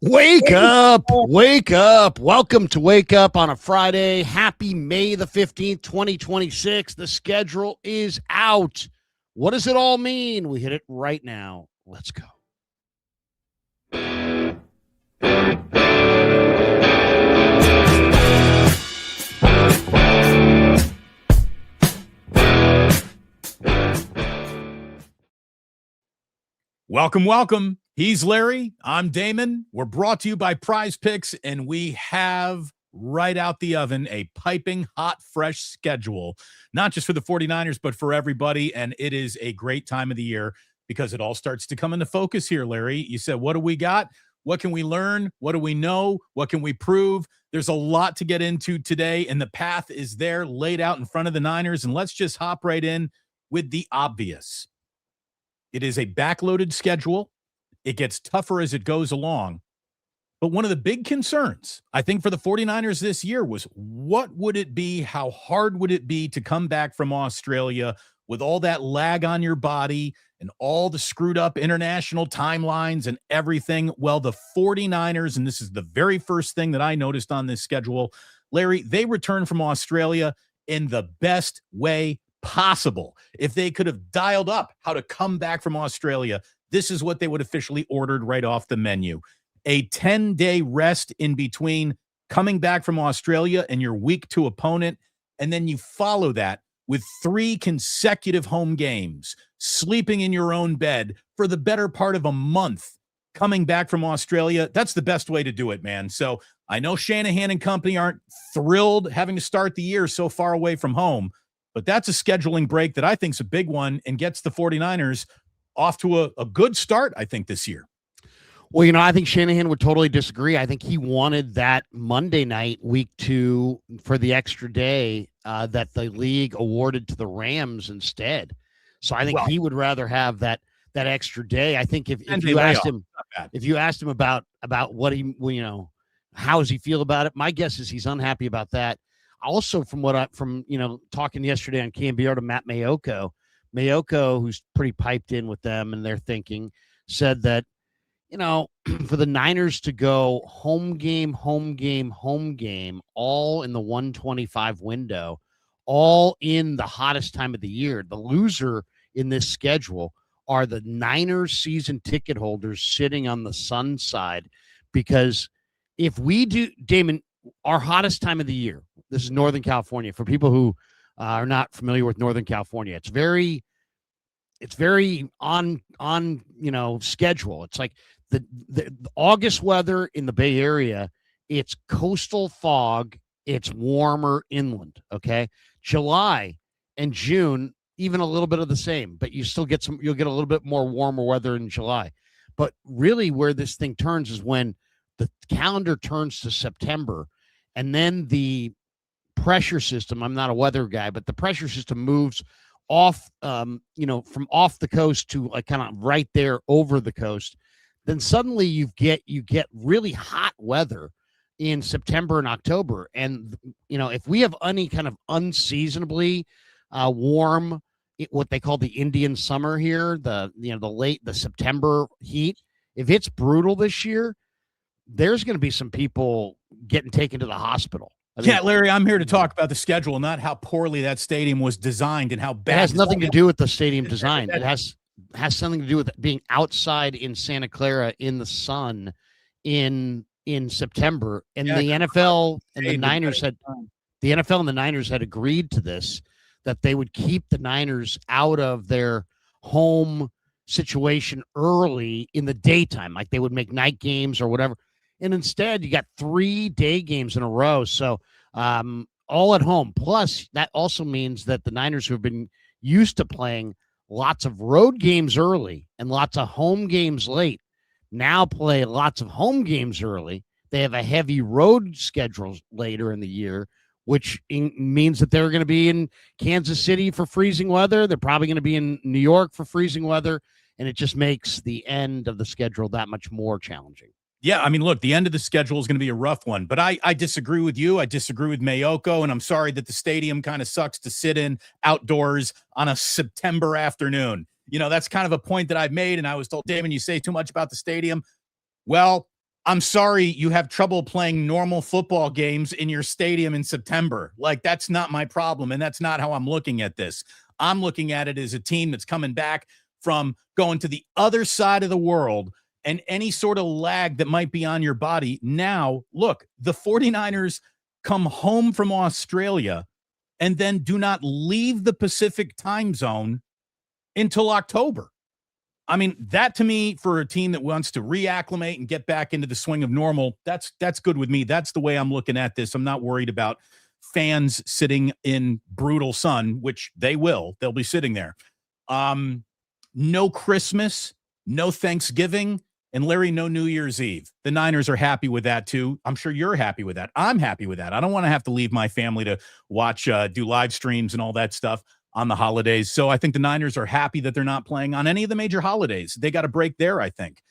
Wake up, wake up. Welcome to Wake Up on a Friday. Happy May the 15th, 2026. The schedule is out. What does it all mean? We hit it right now. Let's go. Welcome, welcome. He's Larry. I'm Damon. We're brought to you by Prize Picks, and we have right out the oven a piping hot, fresh schedule, not just for the 49ers, but for everybody. And it is a great time of the year because it all starts to come into focus here, Larry. You said, what do we got? What can we learn? What do we know? What can we prove? There's a lot to get into today, and the path is there laid out in front of the Niners. And let's just hop right in with the obvious. It is a backloaded schedule. It gets tougher as it goes along. But one of the big concerns, I think, for the 49ers this year was what would it be? How hard would it be to come back from Australia with all that lag on your body and all the screwed up international timelines and everything? Well, the 49ers, and this is the very first thing that I noticed on this schedule, Larry, they return from Australia in the best way possible. If they could have dialed up how to come back from Australia, this is what they would officially ordered right off the menu. A 10-day rest in between coming back from Australia and your week 2 opponent, and then you follow that with 3 consecutive home games, sleeping in your own bed for the better part of a month coming back from Australia. That's the best way to do it, man. So I know Shanahan and company aren't thrilled having to start the year so far away from home, but that's a scheduling break that I think is a big one and gets the 49ers off to a good start, I think, this year. Well, I think Shanahan would totally disagree. I think he wanted that Monday night, week 2, for the extra day that the league awarded to the Rams instead. So I think he would rather have that extra day. I think if you asked him about what he, how does he feel about it? My guess is he's unhappy about that. Also, from talking yesterday on KMBR to Matt Mayoko, who's pretty piped in with them and their thinking, said that, for the Niners to go home game, all in the 125 window, all in the hottest time of the year, the loser in this schedule are the Niners season ticket holders sitting on the sun side. Because if we do, Damon, our hottest time of the year, this is Northern California. For people who are not familiar with Northern California, it's very on schedule. It's like the August weather in the Bay Area. It's coastal fog. It's warmer inland. Okay, July and June, even a little bit of the same, but you'll get a little bit more warmer weather in July. But really, where this thing turns is when the calendar turns to September, and then the pressure system, I'm not a weather guy, but the pressure system moves off, from off the coast to like kind of right there over the coast. Then suddenly you get really hot weather in September and October. And, if we have any kind of unseasonably warm, what they call the Indian summer here, the September heat, if it's brutal this year, there's going to be some people getting taken to the hospital. Larry, I'm here to talk about the schedule, not how poorly that stadium was designed and how bad. It has nothing to do with the stadium design. It has something to do with being outside in Santa Clara in the sun in September. And the NFL and the Niners had agreed to this, that they would keep the Niners out of their home situation early in the daytime, like they would make night games or whatever. And instead, you got 3 day games in a row. So all at home. Plus, that also means that the Niners, who have been used to playing lots of road games early and lots of home games late, now play lots of home games early. They have a heavy road schedule later in the year, which means that they're going to be in Kansas City for freezing weather. They're probably going to be in New York for freezing weather. And it just makes the end of the schedule that much more challenging. Yeah, I mean, look, the end of the schedule is going to be a rough one, but I disagree with you. I disagree with Mayoko, and I'm sorry that the stadium kind of sucks to sit in outdoors on a September afternoon. You know, that's kind of a point that I've made, and I was told, Damon, you say too much about the stadium. Well, I'm sorry you have trouble playing normal football games in your stadium in September. Like, that's not my problem, and that's not how I'm looking at this. I'm looking at it as a team that's coming back from going to the other side of the world, and any sort of lag that might be on your body. Now, look, the 49ers come home from Australia and then do not leave the Pacific time zone until October. I mean, that to me, for a team that wants to reacclimate and get back into the swing of normal, that's good with me. That's the way I'm looking at this. I'm not worried about fans sitting in brutal sun, which they will. They'll be sitting there. No Christmas, no Thanksgiving, and Larry, no New Year's Eve. The Niners are happy with that too. I'm sure you're happy with that. I'm happy with that. I don't want to have to leave my family to watch, do live streams and all that stuff on the holidays. So I think the Niners are happy that they're not playing on any of the major holidays. They got a break there, I think.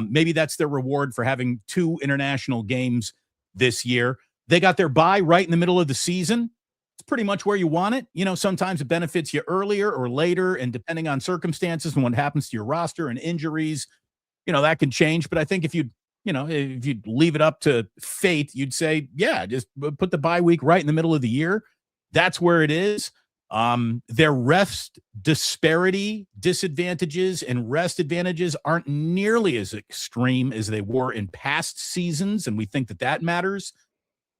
Maybe that's their reward for having 2 international games this year. They got their bye right in the middle of the season. It's pretty much where you want it. You know, sometimes it benefits you earlier or later, and depending on circumstances and what happens to your roster and injuries, you know, that can change. But I think if you leave it up to fate, you'd say, yeah, just put the bye week right in the middle of the year. That's where it is. Their rest disparity, disadvantages, and rest advantages aren't nearly as extreme as they were in past seasons, and we think that matters.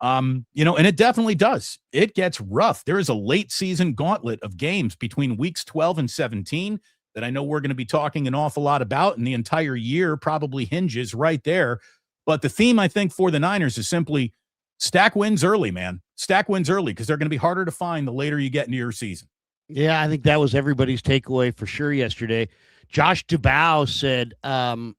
And it definitely does. It gets rough. There is a late season gauntlet of games between weeks 12 and 17 that I know we're going to be talking an awful lot about, and the entire year probably hinges right there. But the theme, I think, for the Niners is simply stack wins early, man. Stack wins early, because they're going to be harder to find the later you get into your season. Yeah, I think that was everybody's takeaway for sure yesterday. Josh Dubow said, some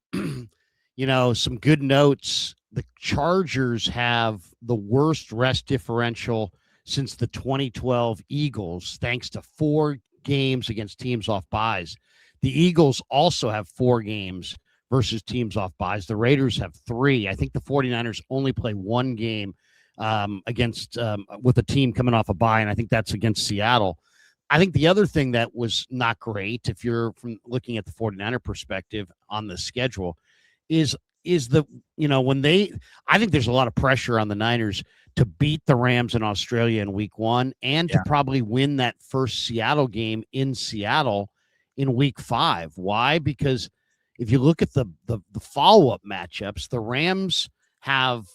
good notes. The Chargers have the worst rest differential since the 2012 Eagles, thanks to 4 games against teams off buys. The Eagles also have 4 games versus teams off buys. The Raiders have 3. I think the 49ers only play 1 game against with a team coming off a bye, and I think that's against Seattle. I think the other thing that was not great, if you're from looking at the 49er perspective on the schedule, is I think there's a lot of pressure on the Niners to beat the Rams in Australia in week 1 and to probably win that first Seattle game in Seattle in week 5. Why? Because if you look at the follow-up matchups, the Rams have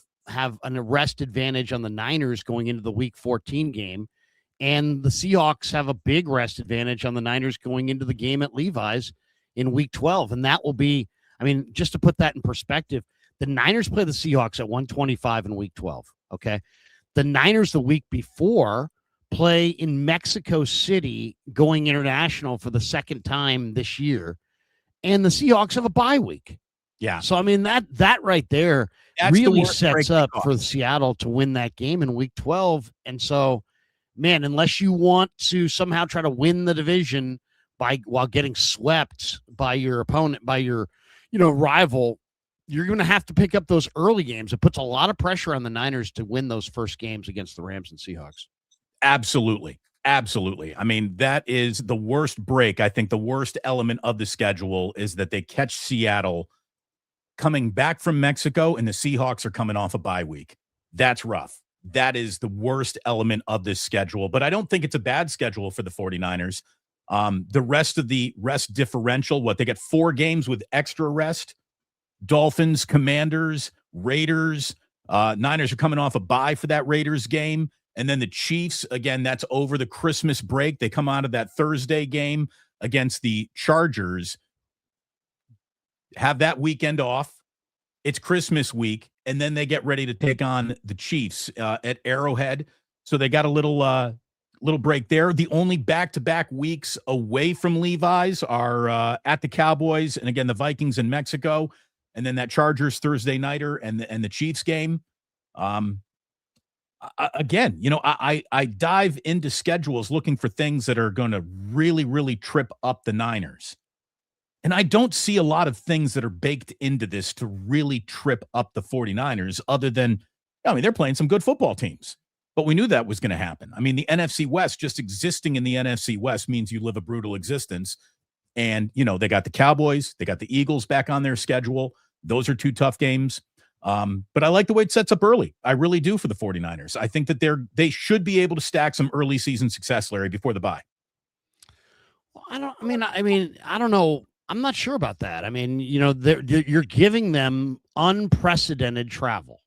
an rest advantage on the Niners going into the week 14 game, and the Seahawks have a big rest advantage on the Niners going into the game at Levi's in week 12. And that will be, just to put that in perspective, the Niners play the Seahawks at 125 in week 12. Okay. The Niners the week before play in Mexico City going international for the second time this year. And the Seahawks have a bye week. Yeah. So, that right there really sets up for Seattle to win that game in week 12. And so, man, unless you want to somehow try to win the division while getting swept by your opponent, by your, rival, you're going to have to pick up those early games. It puts a lot of pressure on the Niners to win those first games against the Rams and Seahawks. Absolutely. Absolutely. That is the worst break. I think the worst element of the schedule is that they catch Seattle coming back from Mexico, and the Seahawks are coming off a bye week. That's rough. That is the worst element of this schedule, but I don't think it's a bad schedule for the 49ers. The rest of the rest differential, they get 4 games with extra rest. Dolphins, Commanders, Raiders. Niners are coming off a bye for that Raiders game. And then the Chiefs, again, that's over the Christmas break. They come out of that Thursday game against the Chargers, have that weekend off. It's Christmas week, and then they get ready to take on the Chiefs at Arrowhead. So they got a little break there. The only back-to-back weeks away from Levi's are at the Cowboys, and again, the Vikings in Mexico, and then that Chargers Thursday nighter and the Chiefs game. Again, I dive into schedules looking for things that are going to really, really trip up the Niners. And I don't see a lot of things that are baked into this to really trip up the 49ers other than, they're playing some good football teams. But we knew that was going to happen. The NFC West, just existing in the NFC West means you live a brutal existence. And, they got the Cowboys, they got the Eagles back on their schedule. Those are 2 tough games. But I like the way it sets up early. I really do for the 49ers. I think that they should be able to stack some early season success, Larry, before the bye. Well, I don't know. I'm not sure about that. I mean, you're giving them unprecedented travel.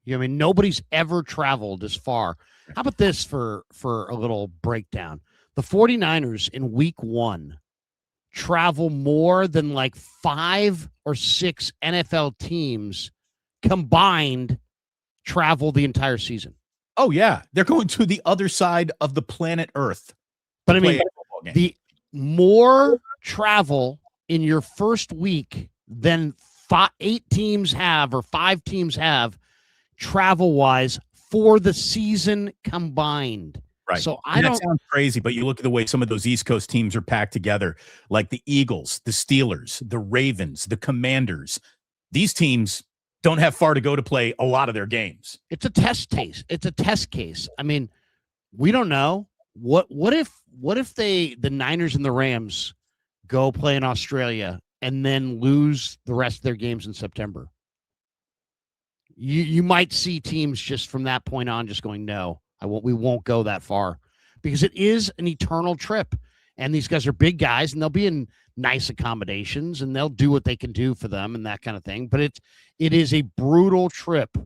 I mean, nobody's ever traveled as far. How about this for a little breakdown? The 49ers in week 1 travel more than like 5 or 6 NFL teams combined travel the entire season. Oh, yeah. They're going to the other side of the planet Earth. But I mean, the more travel in your first week than 8 teams have or 5 teams have travel-wise for the season combined. Right. So that sounds crazy, but you look at the way some of those East Coast teams are packed together, like the Eagles, the Steelers, the Ravens, the Commanders. These teams don't have far to go to play a lot of their games. It's a test case. It's a test case. I mean, we don't know. What if the Niners and the Rams go play in Australia and then lose the rest of their games in September? You might see teams just from that point on just going, no, we won't go that far, because it is an eternal trip. And these guys are big guys, and they'll be in nice accommodations, and they'll do what they can do for them and that kind of thing. But it is a brutal trip.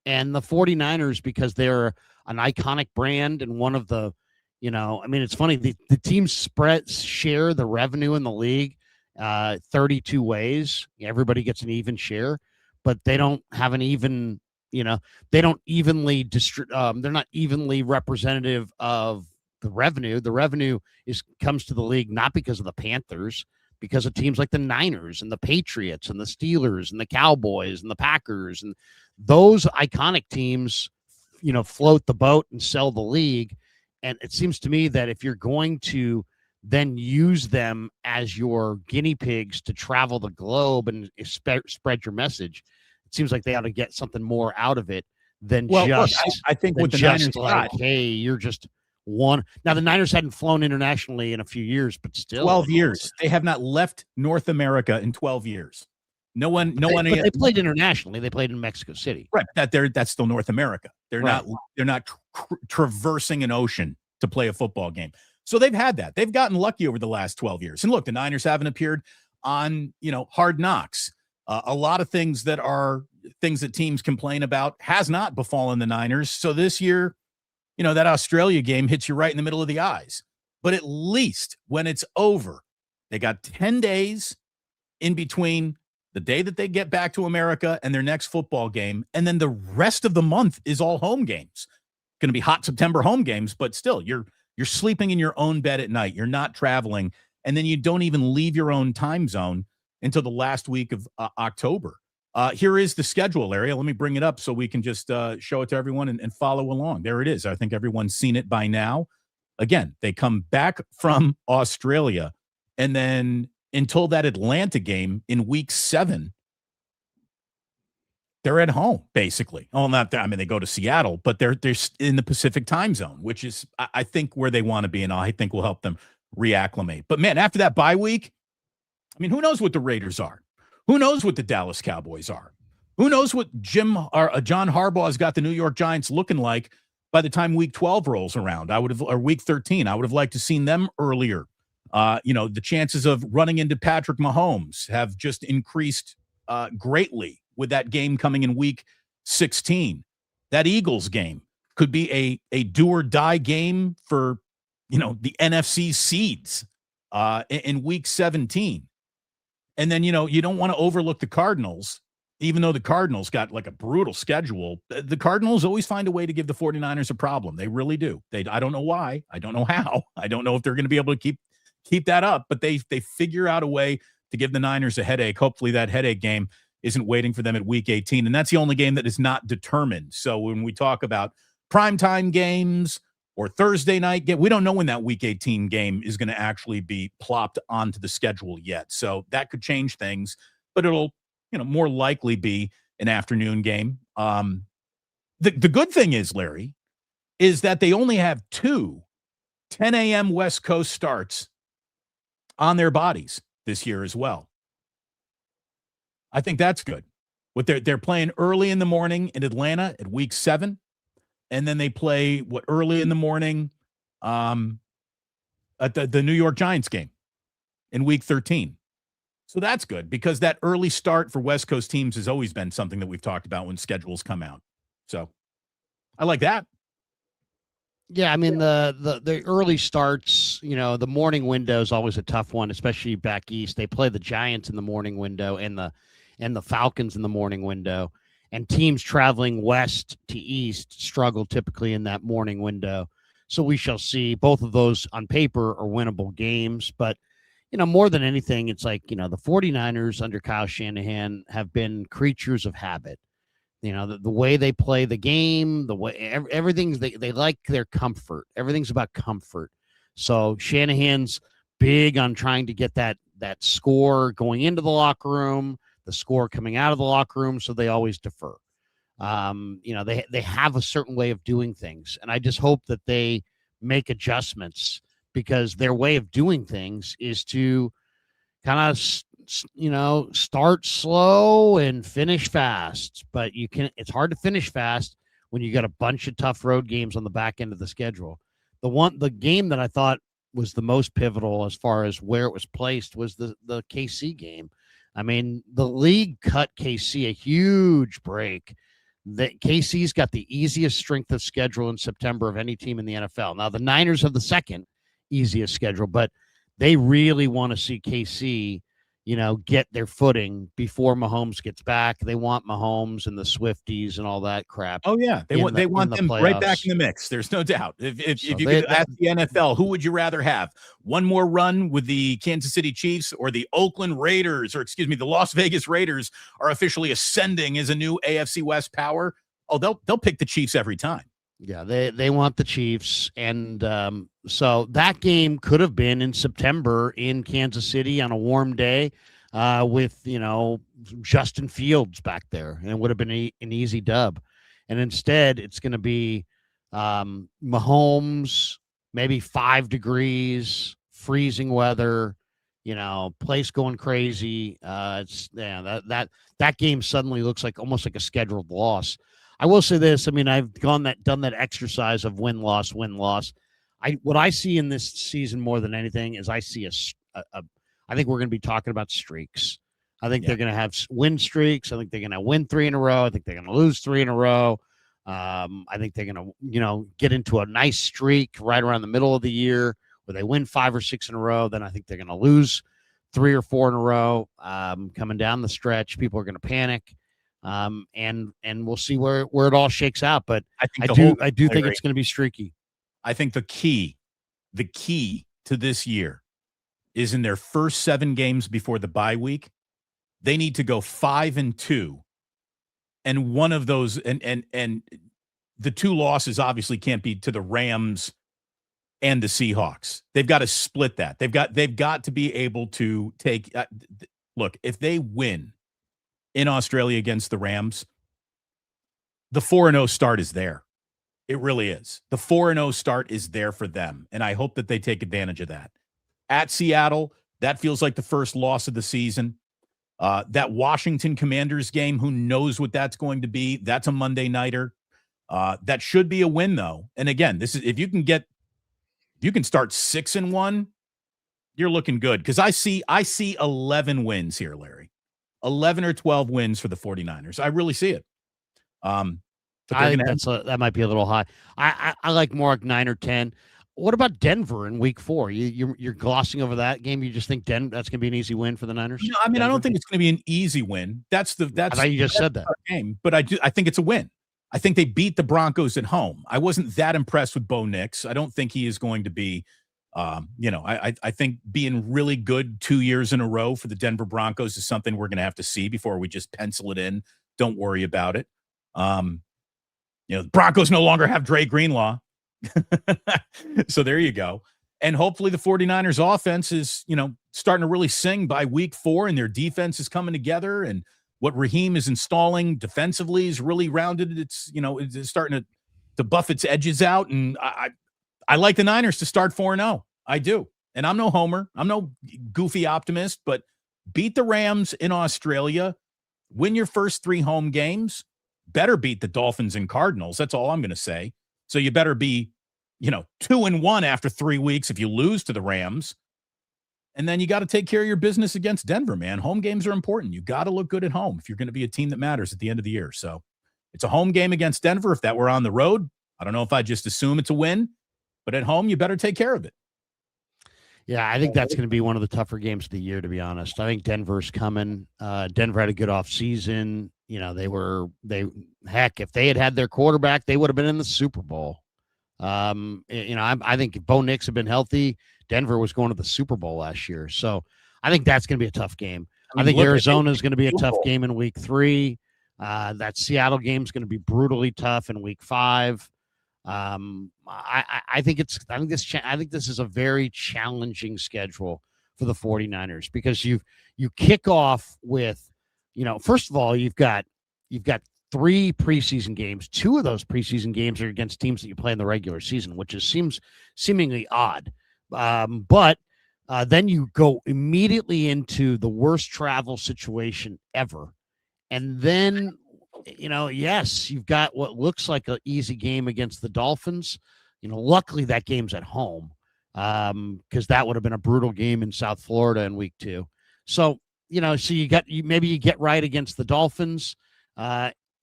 And the 49ers, because they're an iconic brand and one of the, it's funny, the teams share the revenue in the league 32 ways. Everybody gets an even share, but they don't have an even, they don't evenly they're not evenly representative of the revenue. The revenue comes to the league not because of the Panthers, because of teams like the Niners and the Patriots and the Steelers and the Cowboys and the Packers, and those iconic teams, float the boat and sell the league. And it seems to me that if you're going to then use them as your guinea pigs to travel the globe and spread your message, it seems like they ought to get something more out of it than look, I think what the Niners like, hey, you're just one. Now, the Niners hadn't flown internationally in a few years, but still 12 years. They have not left North America in 12 years. No one. They played internationally. They played in Mexico City. Right. That's still North America. They're not traversing an ocean to play a football game. So they've had that. They've gotten lucky over the last 12 years. And look, the Niners haven't appeared on, Hard Knocks. A lot of things that teams complain about has not befallen the Niners. So this year, that Australia game hits you right in the middle of the eyes. But at least when it's over, they got 10 days in between the day that they get back to America and their next football game. And then the rest of the month is all home games. Going to be hot September home games, but still you're sleeping in your own bed at night. You're not traveling. And then you don't even leave your own time zone until the last week of October. Here is the schedule, Larry. Let me bring it up so we can just show it to everyone and follow along. There it is. I think everyone's seen it by now. Again, they come back from Australia, and then until that Atlanta game in week 7, they're at home, basically. Oh, not that. I mean, they go to Seattle, but they're in the Pacific time zone, which is, I think, where they want to be, and I think will help them reacclimate. But, man, after that bye week, I mean, who knows what the Raiders are? Who knows what the Dallas Cowboys are? Who knows what John Harbaugh has got the New York Giants looking like by the time week 12 rolls around? Or week 13. I would have liked to seen them earlier. The chances of running into Patrick Mahomes have just increased greatly with that game coming in week 16. That Eagles game could be a do or die game for, the NFC seeds in week 17. And then, you don't want to overlook the Cardinals, even though the Cardinals got like a brutal schedule. The Cardinals always find a way to give the 49ers a problem. They really do. I don't know why. I don't know how. I don't know if they're going to be able to keep that up, but they figure out a way to give the Niners a headache. Hopefully that headache game isn't waiting for them at week 18. And that's the only game that is not determined. So when we talk about primetime games or Thursday night game, we don't know when that week 18 game is going to actually be plopped onto the schedule yet. So that could change things, but it'll, more likely be an afternoon game. The good thing is, Larry, is that they only have 2 10 a.m. West Coast starts on their bodies this year as well. I think that's good. They're playing early in the morning in Atlanta at week 7, and then they play early in the morning at the New York Giants game in week 13. So that's good because that early start for West Coast teams has always been something that we've talked about when schedules come out. So I like that. Yeah, I mean the early starts, the morning window is always a tough one, especially back east. They play the Giants in the morning window and the Falcons in the morning window, and teams traveling west to east struggle typically in that morning window. So we shall see. Both of those on paper are winnable games, but more than anything, it's like, the 49ers under Kyle Shanahan have been creatures of habit. The way they play the game, the way everything's, they like their comfort. Everything's about comfort. So Shanahan's big on trying to get that score going into the locker room, the score coming out of the locker room. So they always defer. They have a certain way of doing things. And I just hope that they make adjustments, because their way of doing things is to kind of, start slow and finish fast. But it's hard to finish fast when you got a bunch of tough road games on the back end of the schedule. The game that I thought was the most pivotal as far as where it was placed was the KC game. I mean, the league cut KC a huge break. KC's got the easiest strength of schedule in September of any team in the NFL. Now, the Niners have the second easiest schedule, but they really want to see KC, get their footing before Mahomes gets back. They want Mahomes and the Swifties and all that crap. Oh yeah, they want them playoffs. Right back in the mix. There's no doubt. If you could ask the NFL, who would you rather have? One more run with the Kansas City Chiefs or the Oakland Raiders, the Las Vegas Raiders are officially ascending as a new AFC West power? Oh, they'll pick the Chiefs every time. Yeah, they want the Chiefs, and so that game could have been in September in Kansas City on a warm day with Justin Fields back there, and it would have been an easy dub. And instead, it's going to be Mahomes, maybe 5 degrees, freezing weather, place going crazy. That game suddenly looks like almost like a scheduled loss. I will say this. I mean, I've done that exercise of win-loss. What I see in this season more than anything is I see I think we're going to be talking about streaks. I think they're going to have win streaks. I think they're going to win 3 in a row. I think they're going to lose 3 in a row. I think they're going to, get into a nice streak right around the middle of the year where they win 5 or 6 in a row. Then I think they're going to lose 3 or 4 in a row. Coming down the stretch, people are going to panic. And we'll see where it all shakes out. But I do think it's going to be streaky. I think the key to this year is in their first 7 games before the bye week, they need to go 5-2. And one of those, and the 2 losses obviously can't be to the Rams and the Seahawks. They've got to split that. They've got to be able to take, look, if they win in Australia against the Rams, the 4-0 start is there. It really is. The 4-0 start is there for them, and I hope that they take advantage of that. At Seattle, that feels like the first loss of the season. That Washington Commanders game, who knows what that's going to be? That's a Monday nighter. That should be a win, though. And again, this is if you can start 6-1, you're looking good, because I see 11 wins here, Larry. 11 or 12 wins for the 49ers. I really see it. I think that might be a little high. I like more like 9 or 10. What about Denver in week 4? You're glossing over that game. You just think that's going to be an easy win for the Niners? No, I mean, Denver? I don't think it's going to be an easy win. I thought you just said that game, but I think it's a win. I think they beat the Broncos at home. I wasn't that impressed with Bo Nix. I don't think he is going to be, I think being really good 2 years in a row for the Denver Broncos is something we're going to have to see before we just pencil it in. Don't worry about it. The Broncos no longer have Dre Greenlaw. So there you go. And hopefully the 49ers offense is, starting to really sing by week 4, and their defense is coming together, and what Raheem is installing defensively is really rounded. It's, it's starting to buff its edges out. And I like the Niners to start 4-0. I do. And I'm no homer. I'm no goofy optimist, but beat the Rams in Australia, win your first 3 home games, better beat the Dolphins and Cardinals. That's all I'm going to say. So you better be, 2-1 after 3 weeks if you lose to the Rams. And then you got to take care of your business against Denver, man. Home games are important. You got to look good at home if you're going to be a team that matters at the end of the year. So it's a home game against Denver. If that were on the road, I don't know if I just assume it's a win, but at home, you better take care of it. Yeah, I think that's going to be one of the tougher games of the year, to be honest. I think Denver's coming. Denver had a good offseason. Heck, if they had their quarterback, they would have been in the Super Bowl. I think if Bo Nix had been healthy, Denver was going to the Super Bowl last year. So I think that's going to be a tough game. I think Arizona is going to be a tough game in week 3. That Seattle game is going to be brutally tough in week 5. I think this is a very challenging schedule for the 49ers because you kick off with, first of all, you've got 3 preseason games. 2 of those preseason games are against teams that you play in the regular season, which seems seemingly odd. But then you go immediately into the worst travel situation ever. And then, yes, you've got what looks like an easy game against the Dolphins. Luckily that game's at home because that would have been a brutal game in South Florida in week 2. So, so maybe you get right against the Dolphins.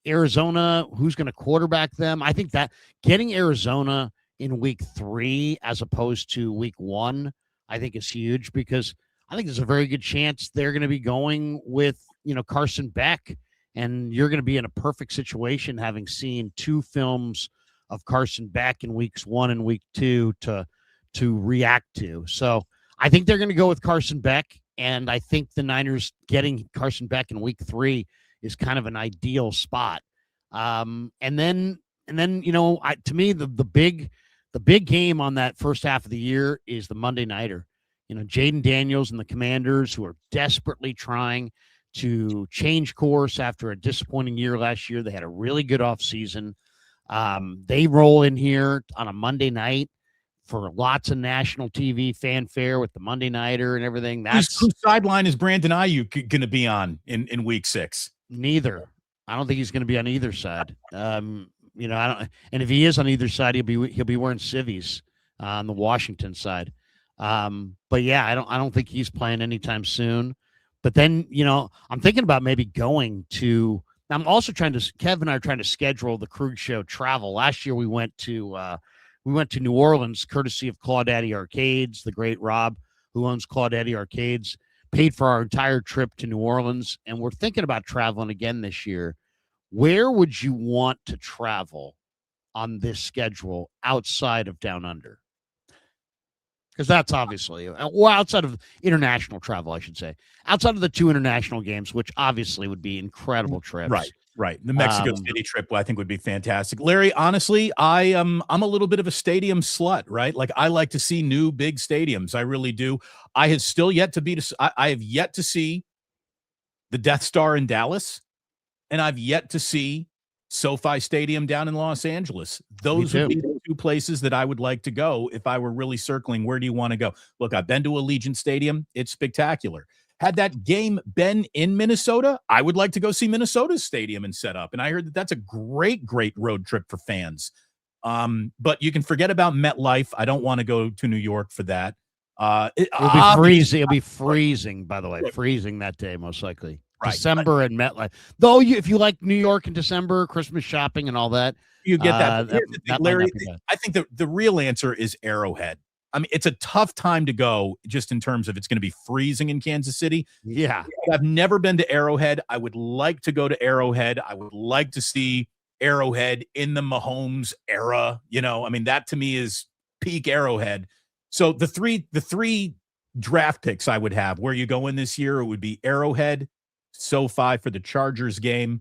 Arizona, who's going to quarterback them? I think that getting Arizona in week 3 as opposed to week 1, I think is huge because I think there's a very good chance they're going to be going with, Carson Beck, and you're going to be in a perfect situation having seen 2 films of Carson Beck in weeks 1 and week 2 to react to. So I think they're going to go with Carson Beck, and I think the Niners getting Carson Beck in week 3 is kind of an ideal spot. And then to me, the big game on that first half of the year is the Monday nighter. Jaden Daniels and the Commanders, who are desperately trying to change course after a disappointing year last year. They had a really good offseason. They roll in here on a Monday night for lots of national TV fanfare with the Monday nighter and everything. Whose sideline is Brandon Ayuk going to be on in week 6? Neither. I don't think he's going to be on either side. I don't. And if he is on either side, he'll be wearing civvies on the Washington side. But yeah, I don't think he's playing anytime soon. But then I'm thinking about maybe going to. I'm also Kev and I are trying to schedule the Krug Show travel. Last year we went to New Orleans, courtesy of Claudaddy Arcades, the great Rob, who owns Claudaddy Arcades. Paid for our entire trip to New Orleans, and we're thinking about traveling again this year. Where would you want to travel on this schedule outside of Down Under? Because that's obviously, or outside of international travel, I should say. Outside of the 2 international games, which obviously would be incredible trips. Right. The Mexico City trip, I think, would be fantastic. Larry, honestly, I'm a little bit of a stadium slut, right? Like, I like to see new big stadiums. I really do. I have yet to see the Death Star in Dallas, and I've yet to see SoFi Stadium down in Los Angeles. Those would be the 2 places that I would like to go if I were really circling, where do you want to go? Look, I've been to Allegiant Stadium. It's spectacular. Had that game been in Minnesota, I would like to go see Minnesota's stadium and set up. And I heard that that's a great, great road trip for fans. But you can forget about MetLife. I don't want to go to New York for that. It'll be freezing. It'll be freezing, by the way. Freezing that day, most likely. Right. December and MetLife. Though, if you like New York in December, Christmas shopping and all that, you get that. Larry, I think the real answer is Arrowhead. I mean, it's a tough time to go just in terms of it's going to be freezing in Kansas City. Yeah. I've never been to Arrowhead. I would like to go to Arrowhead. I would like to see Arrowhead in the Mahomes era. That to me is peak Arrowhead. So the three draft picks I would have, where you go in this year, it would be Arrowhead, SoFi for the Chargers game,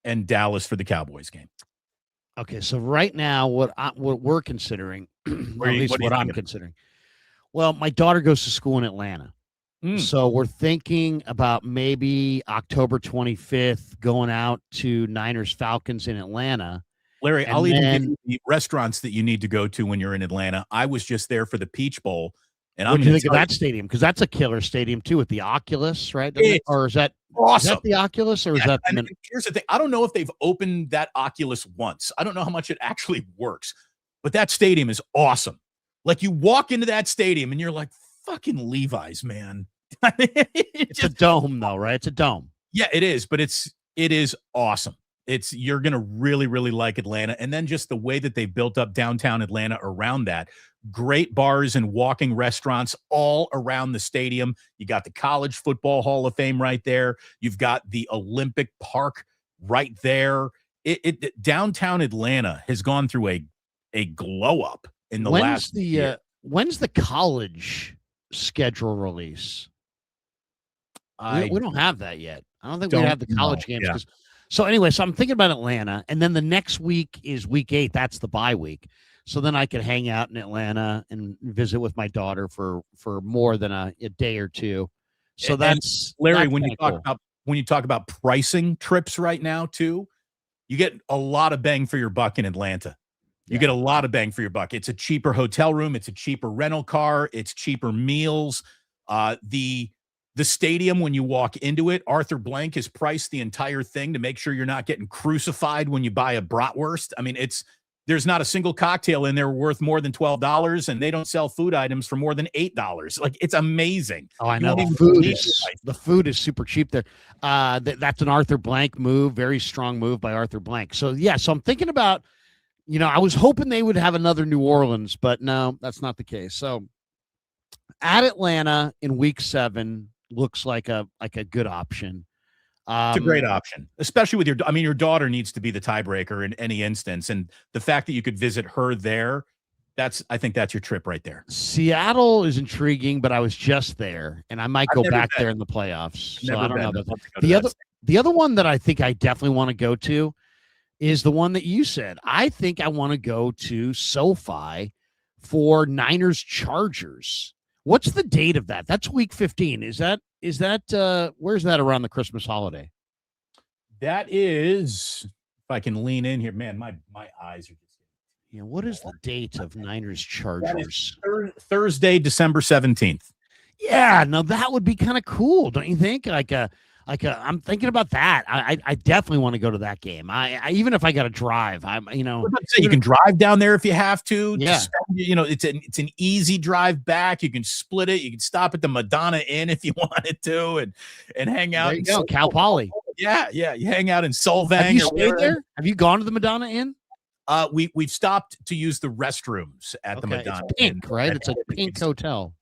and Dallas for the Cowboys game. Okay, so right now, what we're considering, at least what I'm considering. Well, my daughter goes to school in Atlanta, so we're thinking about maybe October 25th going out to Niners Falcons in Atlanta. Larry, I'll even give you the restaurants that you need to go to when you're in Atlanta. I was just there for the Peach Bowl. And what do you think of that stadium? Because that's a killer stadium too, with the Oculus, right? Or is that Is that the Oculus or is that the here's the thing. I don't know if they've opened that Oculus once. I don't know how much it actually works, but that stadium is awesome. Like you walk into that stadium and you're like, fucking Levi's, man. It's a dome though, right? It's a dome. Yeah, it is, but it is awesome. You're going to really, really like Atlanta. And then just the way that they built up downtown Atlanta around that. Great bars and walking restaurants all around the stadium. You got the College Football Hall of Fame right there. You've got the Olympic Park right there. Downtown Atlanta has gone through a glow up in the last year. When's the college schedule release? We don't have that yet. I don't think we have the college games. Yeah. So anyway, so I'm thinking about Atlanta, and then the next week is week 8. That's the bye week. So then I could hang out in Atlanta and visit with my daughter for more than a day or two. So that's Larry. That's When you talk about pricing trips right now too, you get a lot of bang for your buck in Atlanta. You get a lot of bang for your buck. It's a cheaper hotel room. It's a cheaper rental car. It's cheaper meals. The stadium, when you walk into it, Arthur Blank has priced the entire thing to make sure you're not getting crucified when you buy a bratwurst. I mean, there's not a single cocktail in there worth more than $12, and they don't sell food items for more than $8. Like, it's amazing. Oh, I know. The food is super cheap there. That's an Arthur Blank move, very strong move by Arthur Blank. So, yeah, so I'm thinking about, I was hoping they would have another New Orleans, but no, that's not the case. So, at Atlanta in week 7 looks like a good option. It's a great option, especially with your daughter needs to be the tiebreaker in any instance. And the fact that you could visit her there, I think that's your trip right there. Seattle is intriguing, but I was just there and I might go back there in the playoffs. So I don't know about that. The other one that I think I definitely want to go to is the one that you said. I think I want to go to SoFi for Niners Chargers. What's the date of that? That's week 15. Is that where's that around the Christmas holiday? That is, if I can lean in here, man, my eyes are just. What is the date of Niners Chargers? Thursday, December 17th. Yeah, no, that would be kind of cool, don't you think? I'm thinking about that. I definitely want to go to that game. I even if I got to drive, you can drive down there if you have to. Yeah. It's an easy drive back. You can split it. You can stop at the Madonna Inn if you wanted to, and hang out. There you go, Cal Poly. Yeah. You hang out in Solvang. Have you stayed there? Have you gone to the Madonna Inn? We've stopped to use the restrooms at the Madonna. It's pink, Inn. right? It's a pink hotel.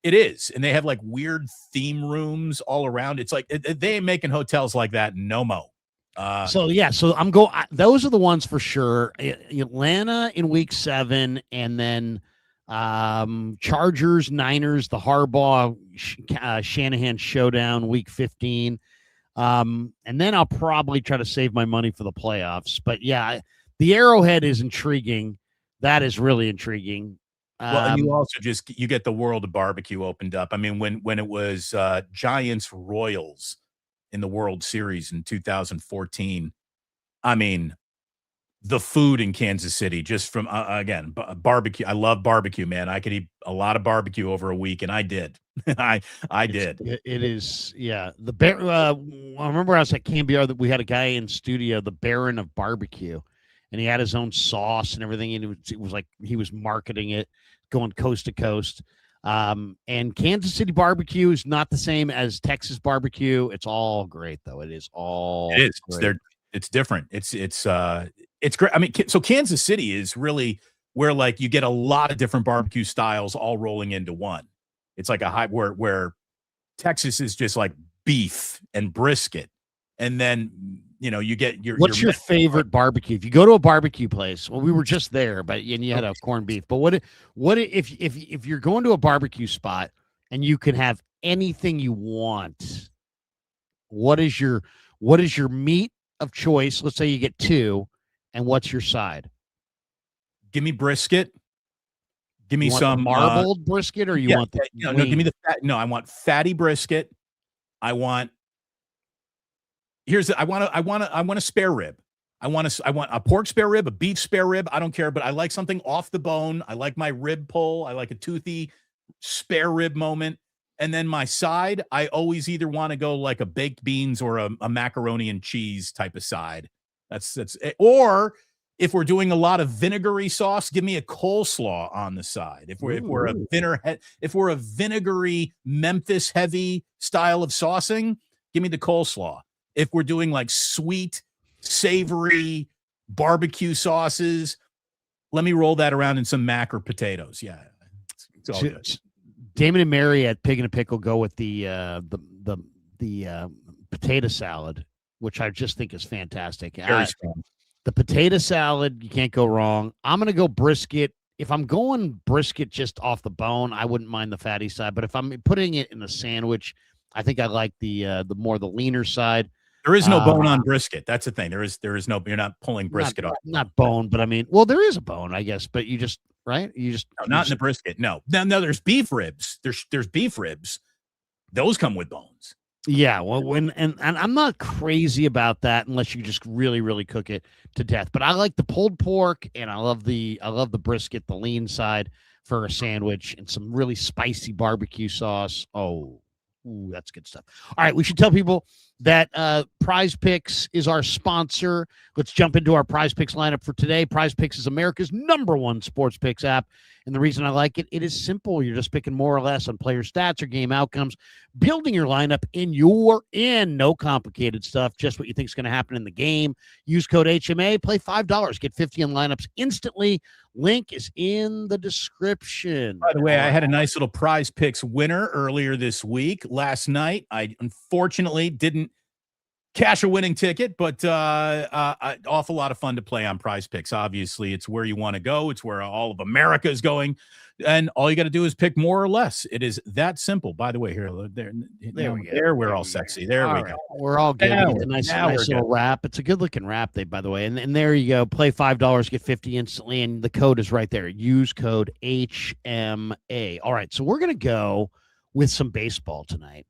It is, and they have like weird theme rooms all around. It's like they ain't making hotels like that no mo. So I'm going. Those are the ones for sure. Atlanta in week 7, and then Chargers, Niners, the Harbaugh Shanahan showdown week 15, and then I'll probably try to save my money for the playoffs. But yeah, the Arrowhead is intriguing. That is really intriguing. Well, and you also you get the world of barbecue opened up. I mean, when it was Giants Royals in the World Series in 2014, I mean, the food in Kansas City, just from again, barbecue. I love barbecue, man. I could eat a lot of barbecue over a week, and I did. I did. It is, yeah. The bear. I remember I was at KBR that we had a guy in studio, the Baron of Barbecue, and he had his own sauce and everything, and it was like he was marketing it, going coast to coast. And Kansas City barbecue is not the same as Texas barbecue. It's all great, though. It is all. It is. It's different. It's great. I mean, so Kansas City is really where like you get a lot of different barbecue styles all rolling into one. It's like a high where Texas is just like beef and brisket, and then you get your. What's your favorite barbecue? If you go to a barbecue place, well, we were just there, and you had a corned beef. But what if you're going to a barbecue spot and you can have anything you want? What is your meat of choice? Let's say you get 2, and what's your side? Give me brisket. Give me some marbled brisket, or you want the no, give me the fat. No, I want fatty brisket. I want a spare rib. I want a pork spare rib, a beef spare rib. I don't care, but I like something off the bone. I like my rib pull. I like a toothy spare rib moment. And then my side, I always either want to go like a baked beans or a macaroni and cheese type of side. That's it. Or if we're doing a lot of vinegary sauce, give me a coleslaw on the side. If we're a vinegary Memphis heavy style of saucing, give me the coleslaw. If we're doing like sweet, savory barbecue sauces, let me roll that around in some mac or potatoes. Yeah, it's all good. Damon and Mary at Pig and a Pickle go with the potato salad, which I just think is fantastic. Very strong. The potato salad, you can't go wrong. I'm going to go brisket. If I'm going brisket just off the bone, I wouldn't mind the fatty side. But if I'm putting it in a sandwich, I think I like the leaner side. There is no bone on brisket. That's the thing. There is no. You're not pulling brisket off. Not bone, but I mean, well, there is a bone, I guess. But you just right. Not in the brisket. No. There's beef ribs. There's beef ribs. Those come with bones. Yeah, well, and I'm not crazy about that unless you just really, really cook it to death. But I like the pulled pork, and I love the brisket, the lean side for a sandwich, and some really spicy barbecue sauce. Oh, ooh, that's good stuff. All right, we should tell people that Prize Picks is our sponsor. Let's jump into our Prize Picks lineup for today. Prize Picks is America's #1 sports picks app. And the reason I like it, it is simple. You're just picking more or less on player stats or game outcomes, building your lineup, and you're in. No complicated stuff, just what you think is going to happen in the game. Use code HMA, play $5, get 50 on lineups instantly. Link is in the description. By the way, I had a nice little Prize Picks winner earlier this week. Last night, I unfortunately didn't cash a winning ticket, but awful lot of fun to play on Prize Picks. Obviously, it's where you want to go. It's where all of America is going, and all you got to do is pick more or less. It is that simple. By the way, here, there we're all sexy. There we go. We're all good. It's a nice little wrap. It's a good looking wrap, by the way. And there you go. Play $5, get 50 instantly, and the code is right there. Use code HMA. All right, so we're gonna go with some baseball tonight.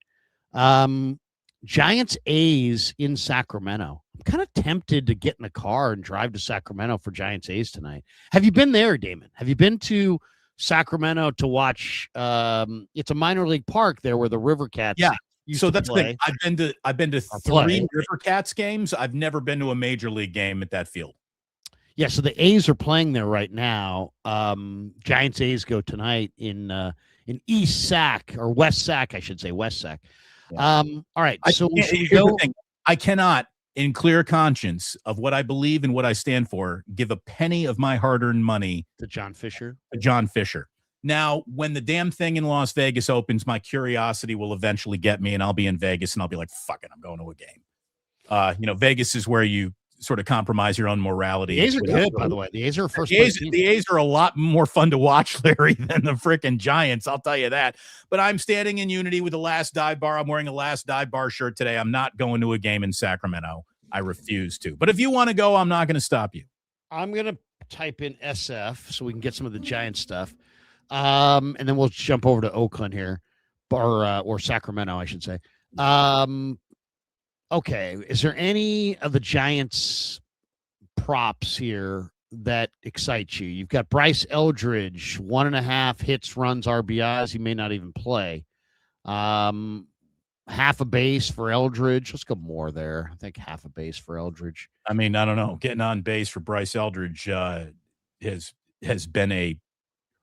Giants A's in Sacramento. I'm kind of tempted to get in a car and drive to Sacramento for Giants A's tonight. Have you been there, Damon? Have you been to Sacramento to watch? It's a minor league park there where the River Cats. Yeah. So that's the thing. I've been to 3 River Cats games. I've never been to a major league game at that field. Yeah. So the A's are playing there right now. Giants A's go tonight in East Sac, or West Sac, I should say, West Sac. All right. So I cannot, in clear conscience of what I believe and what I stand for, give a penny of my hard-earned money to John Fisher. Now, when the damn thing in Las Vegas opens, my curiosity will eventually get me, and I'll be in Vegas, and I'll be like, "Fuck it, I'm going to a game." Vegas is where you sort of compromise your own morality. The A's are good, by the way. The A's are first. The A's are a lot more fun to watch, Larry, than the freaking Giants. I'll tell you that. But I'm standing in unity with the Last Dive Bar. I'm wearing a Last Dive Bar shirt today. I'm not going to a game in Sacramento. I refuse to. But if you want to go, I'm not going to stop you. I'm going to type in SF so we can get some of the Giants stuff. And then we'll jump over to Oakland here, or Sacramento, I should say. Okay, is there any of the Giants props here that excites you? You've got Bryce Eldridge, 1.5 hits, runs, RBIs. He may not even play. Half a base for Eldridge. Let's go more there. I think half a base for Eldridge. I mean, I don't know. Getting on base for Bryce Eldridge has been a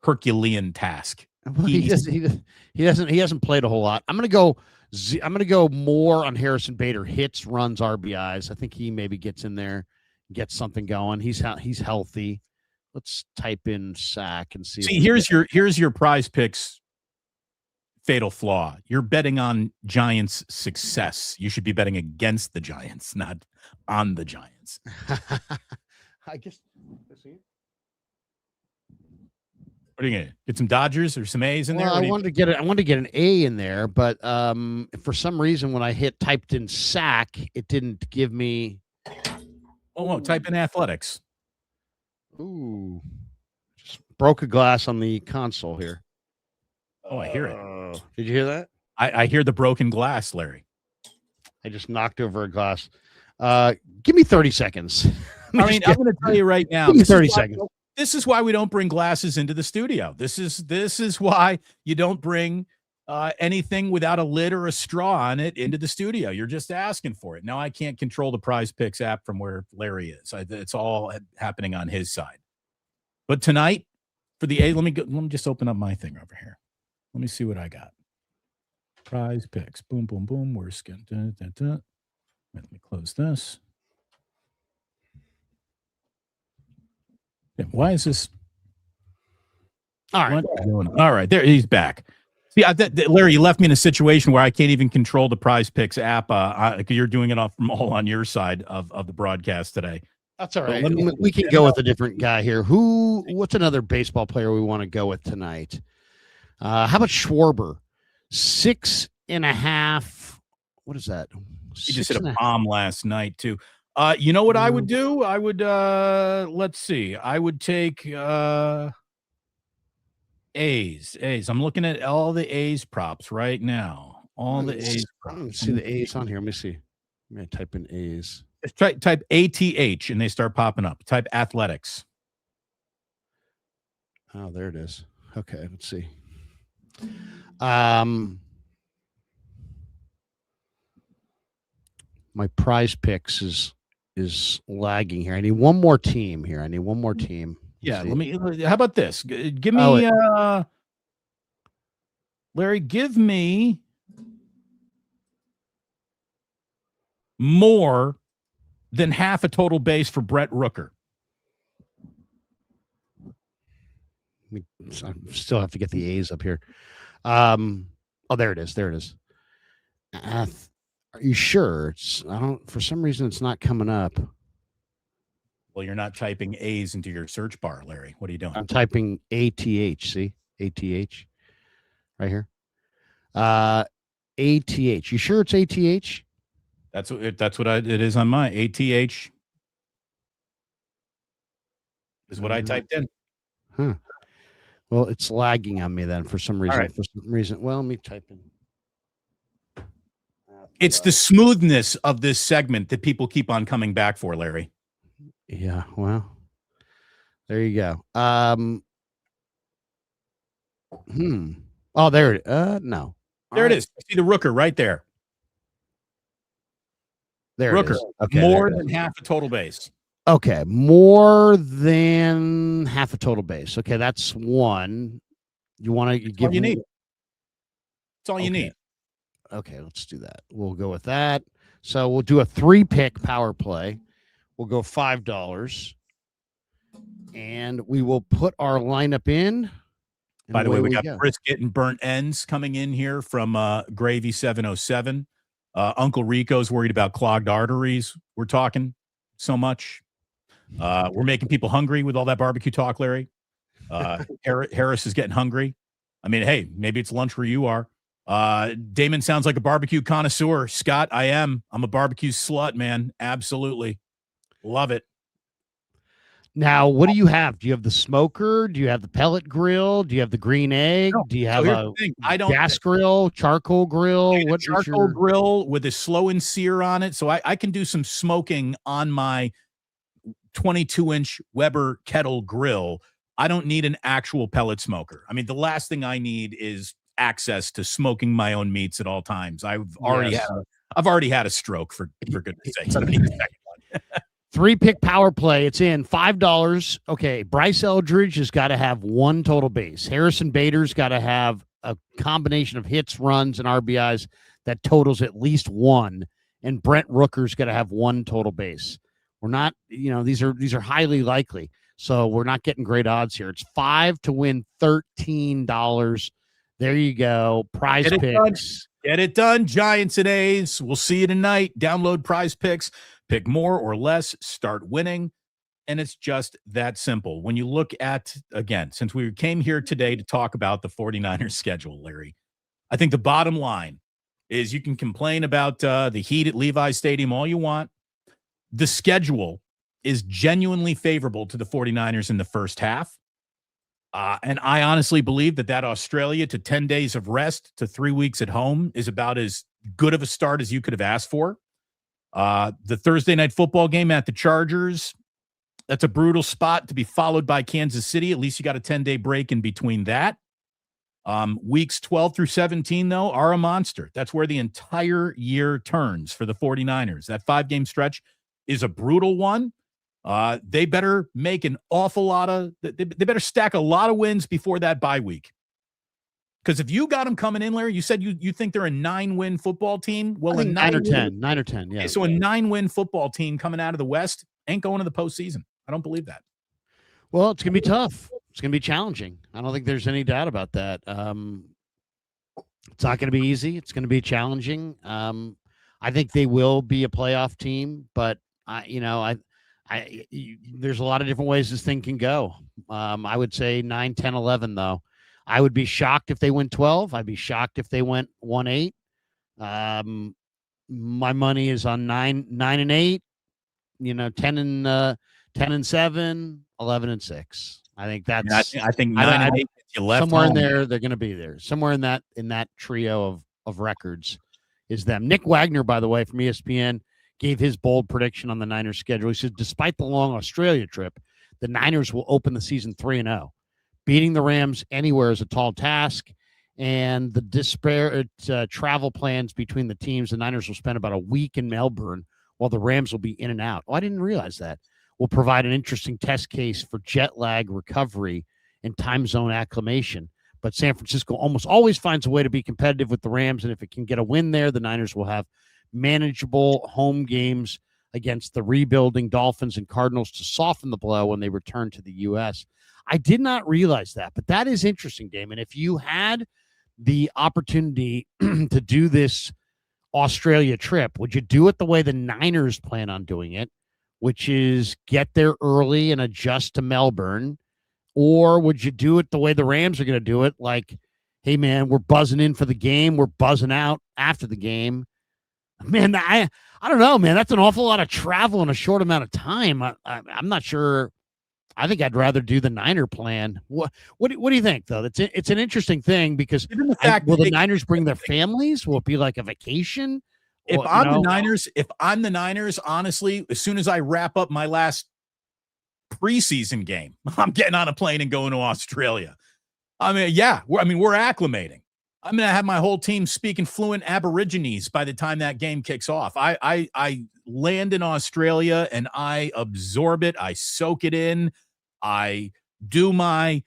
Herculean task. He hasn't played a whole lot. I'm gonna go more on Harrison Bader, hits, runs, RBIs. I think he maybe gets in there, gets something going. He's healthy. Let's type in sack and see. Here's your Prize Picks fatal flaw. You're betting on Giants' success. You should be betting against the Giants, not on the Giants. I guess. What are you gonna get? Some Dodgers or some A's in there? I wanted to get an A in there, but for some reason when I typed in sack, it didn't give me. Oh, type in athletics. Ooh, just broke a glass on the console here. Oh, I hear it. Did you hear that? I hear the broken glass, Larry. I just knocked over a glass. Give me 30 seconds. I'm going to tell you right now. Give me 30 seconds. This is why we don't bring glasses into the studio. This is why you don't bring anything without a lid or a straw on it into the studio. You're just asking for it. Now I can't control the Prize Picks app from where Larry is. It's all happening on his side. But tonight for the A, let me just open up my thing over here. Let me see what I got. Prize Picks. Boom, boom, boom. We're skin. Let me close this. Yeah, why is this? All right. All right. There, he's back. See, Larry, you left me in a situation where I can't even control the Prize Picks app. You're doing it all on your side of the broadcast today. That's all right. We can go with a different guy here. What's another baseball player we want to go with tonight? How about Schwarber? 6.5. What is that? He just hit a bomb last night, too. You know what I would do? I would, let's see. I would take A's. I'm looking at all the A's props right now. All the A's props. Let me see the A's on here. Let me see. I'm going to type in A's. Type ATH and they start popping up. Type athletics. Oh, there it is. Okay, let's see. My Prize Picks is lagging here. I need one more team here. Yeah, how about this? Give me Larry, give me more than half a total base for Brett Rooker. I still have to get the A's up here. Oh, there it is. Are you sure? For some reason it's not coming up. Well, you're not typing A's into your search bar, Larry. What are you doing? I'm typing ATH. See? ATH. Right here. ATH. You sure it's ATH? That's what it is on my ATH. Is what I typed in. Huh. Well, it's lagging on me then for some reason. Right. For some reason. Well, let me type in. It's the smoothness of this segment that people keep on coming back for, Larry. Yeah, well, there you go. Oh, there it no. There it is. I see the Rooker right there. There Rooker. it is. Okay, more than half a total base. Okay, more than half a total base. Okay, that's one. You want to give all you need. That's all you need. Okay, let's do that. We'll go with that. So we'll do a 3-pick power play. We'll go $5. And we will put our lineup in. By the way, we got brisket and burnt ends coming in here from Gravy 707. Uncle Rico's worried about clogged arteries. We're talking so much. We're making people hungry with all that barbecue talk, Larry. Harris is getting hungry. I mean, hey, maybe it's lunch where you are. Damon sounds like a barbecue connoisseur. Scott, I am. I'm a barbecue slut, man. Absolutely. Love it. Now, what do you have? Do you have the smoker? Do you have the pellet grill? Do you have the green egg? No. Do you have a gas grill, charcoal grill? What charcoal grill with a slow and sear on it? So I can do some smoking on my 22-inch Weber kettle grill. I don't need an actual pellet smoker. I mean, the last thing I need is access to smoking my own meats at all times. I've already had a stroke for goodness sakes. I don't need a second one. 3-pick power play. It's in $5. Okay. Bryce Eldridge has got to have one total base. Harrison Bader's got to have a combination of hits, runs, and RBIs that totals at least one. And Brent Rooker's got to have one total base. We're not, these are highly likely. So we're not getting great odds here. It's $5 to win $13. There you go. Prize Picks. Get it done, Giants and A's. We'll see you tonight. Download Prize Picks. Pick more or less. Start winning. And it's just that simple. When you look at, again, since we came here today to talk about the 49ers schedule, Larry, I think the bottom line is you can complain about the heat at Levi Stadium all you want. The schedule is genuinely favorable to the 49ers in the first half. And I honestly believe that Australia to 10 days of rest to 3 weeks at home is about as good of a start as you could have asked for. The Thursday night football game at the Chargers, that's a brutal spot to be followed by Kansas City. At least you got a 10-day break in between that. Weeks 12 through 17, though, are a monster. That's where the entire year turns for the 49ers. That 5-game stretch is a brutal one. They better make an awful lot of – they better stack a lot of wins before that bye week. Because if you got them coming in, Larry, you said you think they're a 9-win football team. Well, I think 9 or 10, yeah. Okay, so a 9-win football team coming out of the West ain't going to the postseason. I don't believe that. Well, it's going to be tough. It's going to be challenging. I don't think there's any doubt about that. It's not going to be easy. It's going to be challenging. I think they will be a playoff team, but there's a lot of different ways this thing can go. I would say 9, 10, 11, though. I would be shocked if they went 12. I'd be shocked if they went 1-8. My money is on 9 and 8. 10 and 7, 11 and 6. I think that's. I think 9 and 8. You left somewhere home. in there, they're going to be there. Somewhere in that trio of records is them. Nick Wagner, by the way, from ESPN, gave his bold prediction on the Niners schedule. He said, despite the long Australia trip, the Niners will open the season 3-0. Beating the Rams anywhere is a tall task, and the disparate travel plans between the teams, the Niners will spend about a week in Melbourne while the Rams will be in and out. Oh, I didn't realize that. Will provide an interesting test case for jet lag recovery and time zone acclimation. But San Francisco almost always finds a way to be competitive with the Rams, and if it can get a win there, the Niners will have manageable home games against the rebuilding Dolphins and Cardinals to soften the blow when they return to the U.S. I did not realize that, but that is interesting, Damon. If you had the opportunity to do this Australia trip, would you do it the way the Niners plan on doing it, which is get there early and adjust to Melbourne? Or would you do it the way the Rams are going to do it? Like, hey, man, we're buzzing in for the game. We're buzzing out after the game. Man, I don't know, man. That's an awful lot of travel in a short amount of time. I'm not sure. I think I'd rather do the Niner plan. What do you think, though? It's an interesting thing because will the Niners bring their families? Will it be like a vacation? If I'm the Niners, honestly, as soon as I wrap up my last preseason game, I'm getting on a plane and going to Australia. I mean, yeah, we're acclimating. I'm going to have my whole team speaking fluent Aborigines by the time that game kicks off. I land in Australia and I absorb it. I soak it in. I do my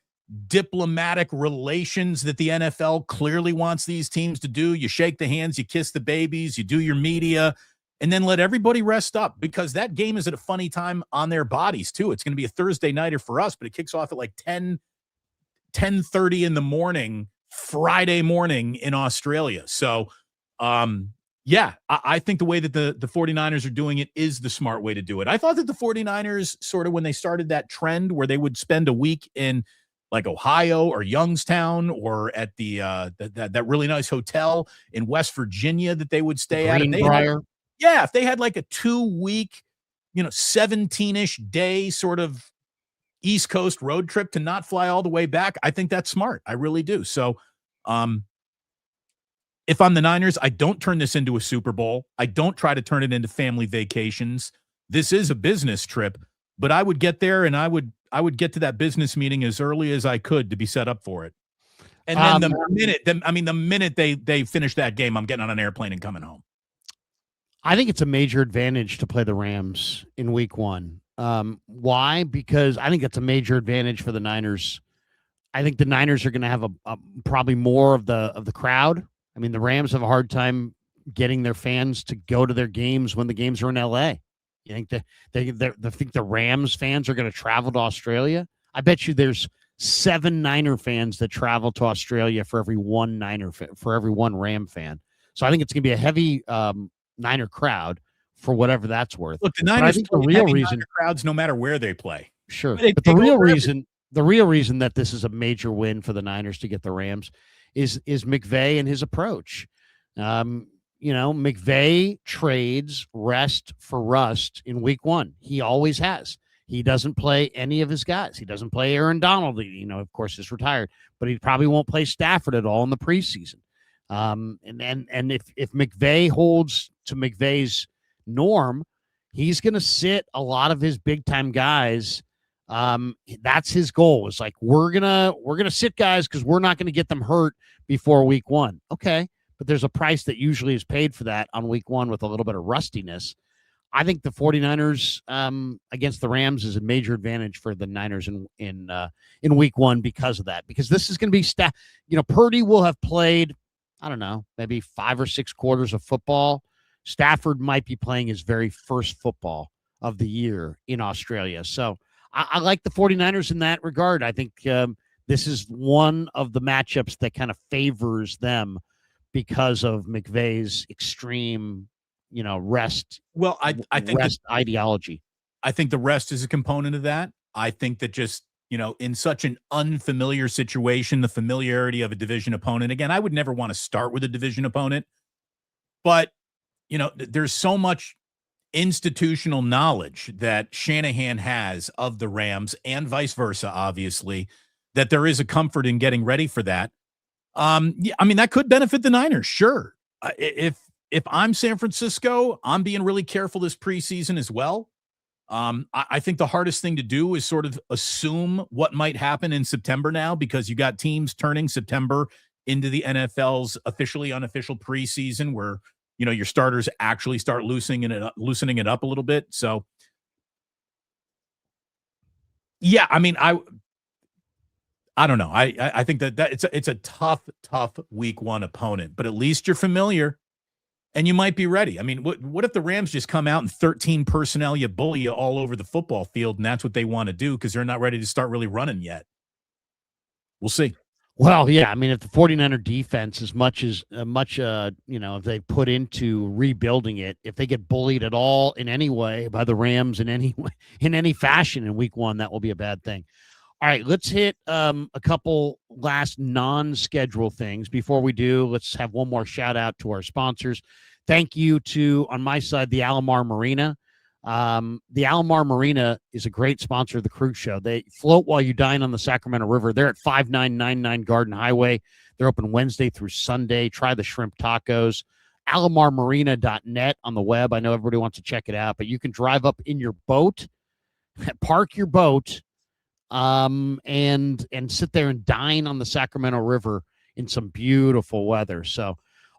diplomatic relations that the NFL clearly wants these teams to do. You shake the hands, you kiss the babies, you do your media, and then let everybody rest up because that game is at a funny time on their bodies too. It's going to be a Thursday nighter for us, but it kicks off at like 10:30 in the morning, Friday morning in Australia. So, yeah, I think the way that the 49ers are doing it is the smart way to do it. I thought that the 49ers sort of when they started that trend where they would spend a week in like Ohio or Youngstown or at the that really nice hotel in West Virginia that they would stay at. If they had like a 2-week, 17-ish day sort of East Coast road trip to not fly all the way back, I think that's smart. I really do. So, if I'm the Niners, I don't turn this into a Super Bowl. I don't try to turn it into family vacations. This is a business trip, but I would get there and I would get to that business meeting as early as I could to be set up for it. And then the minute they finish that game, I'm getting on an airplane and coming home. I think it's a major advantage to play the Rams in week 1. Why? Because I think it's a major advantage for the Niners. I think the Niners are going to have a probably more of the crowd. I mean, the Rams have a hard time getting their fans to go to their games when the games are in LA. You think they think the Rams fans are going to travel to Australia? I bet you there's 7 Niner fans that travel to Australia for every one Ram fan. So I think it's going to be a heavy Niner crowd for whatever that's worth. Look, the Niners the real reason Niner crowds no matter where they play. Sure, but the real reason that this is a major win for the Niners to get the Rams is McVay and his approach. McVay trades rest for rust in week 1. He always has. He doesn't play any of his guys. He doesn't play Aaron Donald. Of course, is retired, but he probably won't play Stafford at all in the preseason. And if McVay holds to McVay's norm, he's going to sit a lot of his big time guys That's his goal. It's like we're gonna sit guys because we're not gonna get them hurt before week one. Okay, but there's a price that usually is paid for that on week one with a little bit of rustiness. I think the 49ers against the Rams is a major advantage for the Niners in week one because of that. Because this is going to be Purdy will have played, I don't know, maybe 5 or 6 quarters of football. Stafford might be playing his very first football of the year in Australia. So I like the 49ers in that regard. I think this is one of the matchups that kind of favors them because of McVay's extreme, rest. Well, I think rest ideology. I think the rest is a component of that. I think that just, in such an unfamiliar situation, the familiarity of a division opponent. Again, I would never want to start with a division opponent, but there's so much institutional knowledge that Shanahan has of the Rams and vice versa, obviously, that there is a comfort in getting ready for that. That could benefit the Niners. Sure. If I'm San Francisco, I'm being really careful this preseason as well. I think the hardest thing to do is sort of assume what might happen in September now, because you got teams turning September into the NFL's officially unofficial preseason where, your starters actually start loosening it up a little bit. So, yeah, I don't know. I think that it's a tough week one opponent, but at least you're familiar and you might be ready. What if the Rams just come out and 13 personnel, you bully you all over the football field, and that's what they want to do because they're not ready to start really running yet? We'll see. Well, yeah, if the 49er defense, as much if they put into rebuilding it, if they get bullied at all in any way by the Rams in any fashion in week one, that will be a bad thing. All right, let's hit a couple last non-schedule things. Before we do, let's have one more shout out to our sponsors. Thank you to, on my side, the Alomar Marina. The Alomar Marina is a great sponsor of the cruise show. They float while you dine on the Sacramento River. They're at 5999 Garden Highway. They're open Wednesday through Sunday. Try the shrimp tacos. AlomarMarina.net on the web. I know everybody wants to check it out, but you can drive up in your boat, park your boat, and sit there and dine on the Sacramento River in some beautiful weather. So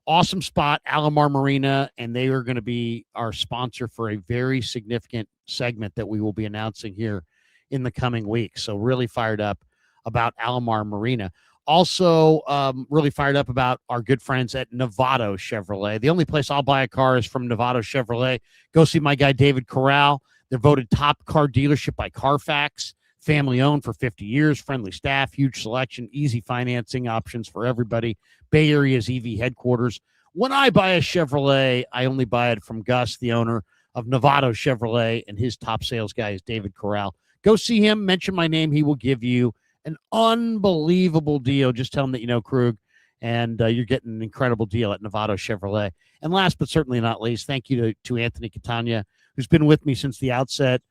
awesome spot, Alomar Marina, and they are going to be our sponsor for a very significant segment that we will be announcing here in the coming weeks. So really fired up about Alomar Marina. Also, really fired up about our good friends at Novato Chevrolet. The only place I'll buy a car is from Novato Chevrolet. Go see my guy David Corral. They're voted top car dealership by Carfax. Family owned for 50 years, friendly staff, huge selection, easy financing options for everybody. Bay Area's EV headquarters. When I buy a Chevrolet, I only buy it from Gus, the owner of Novato Chevrolet, and his top sales guy is David Corral. Go see him, mention my name. He will give you an unbelievable deal. Just tell him that you know Krug, and you're getting an incredible deal at Novato Chevrolet. And last but certainly not least, thank you to Anthony Catania, who's been with me since the outset.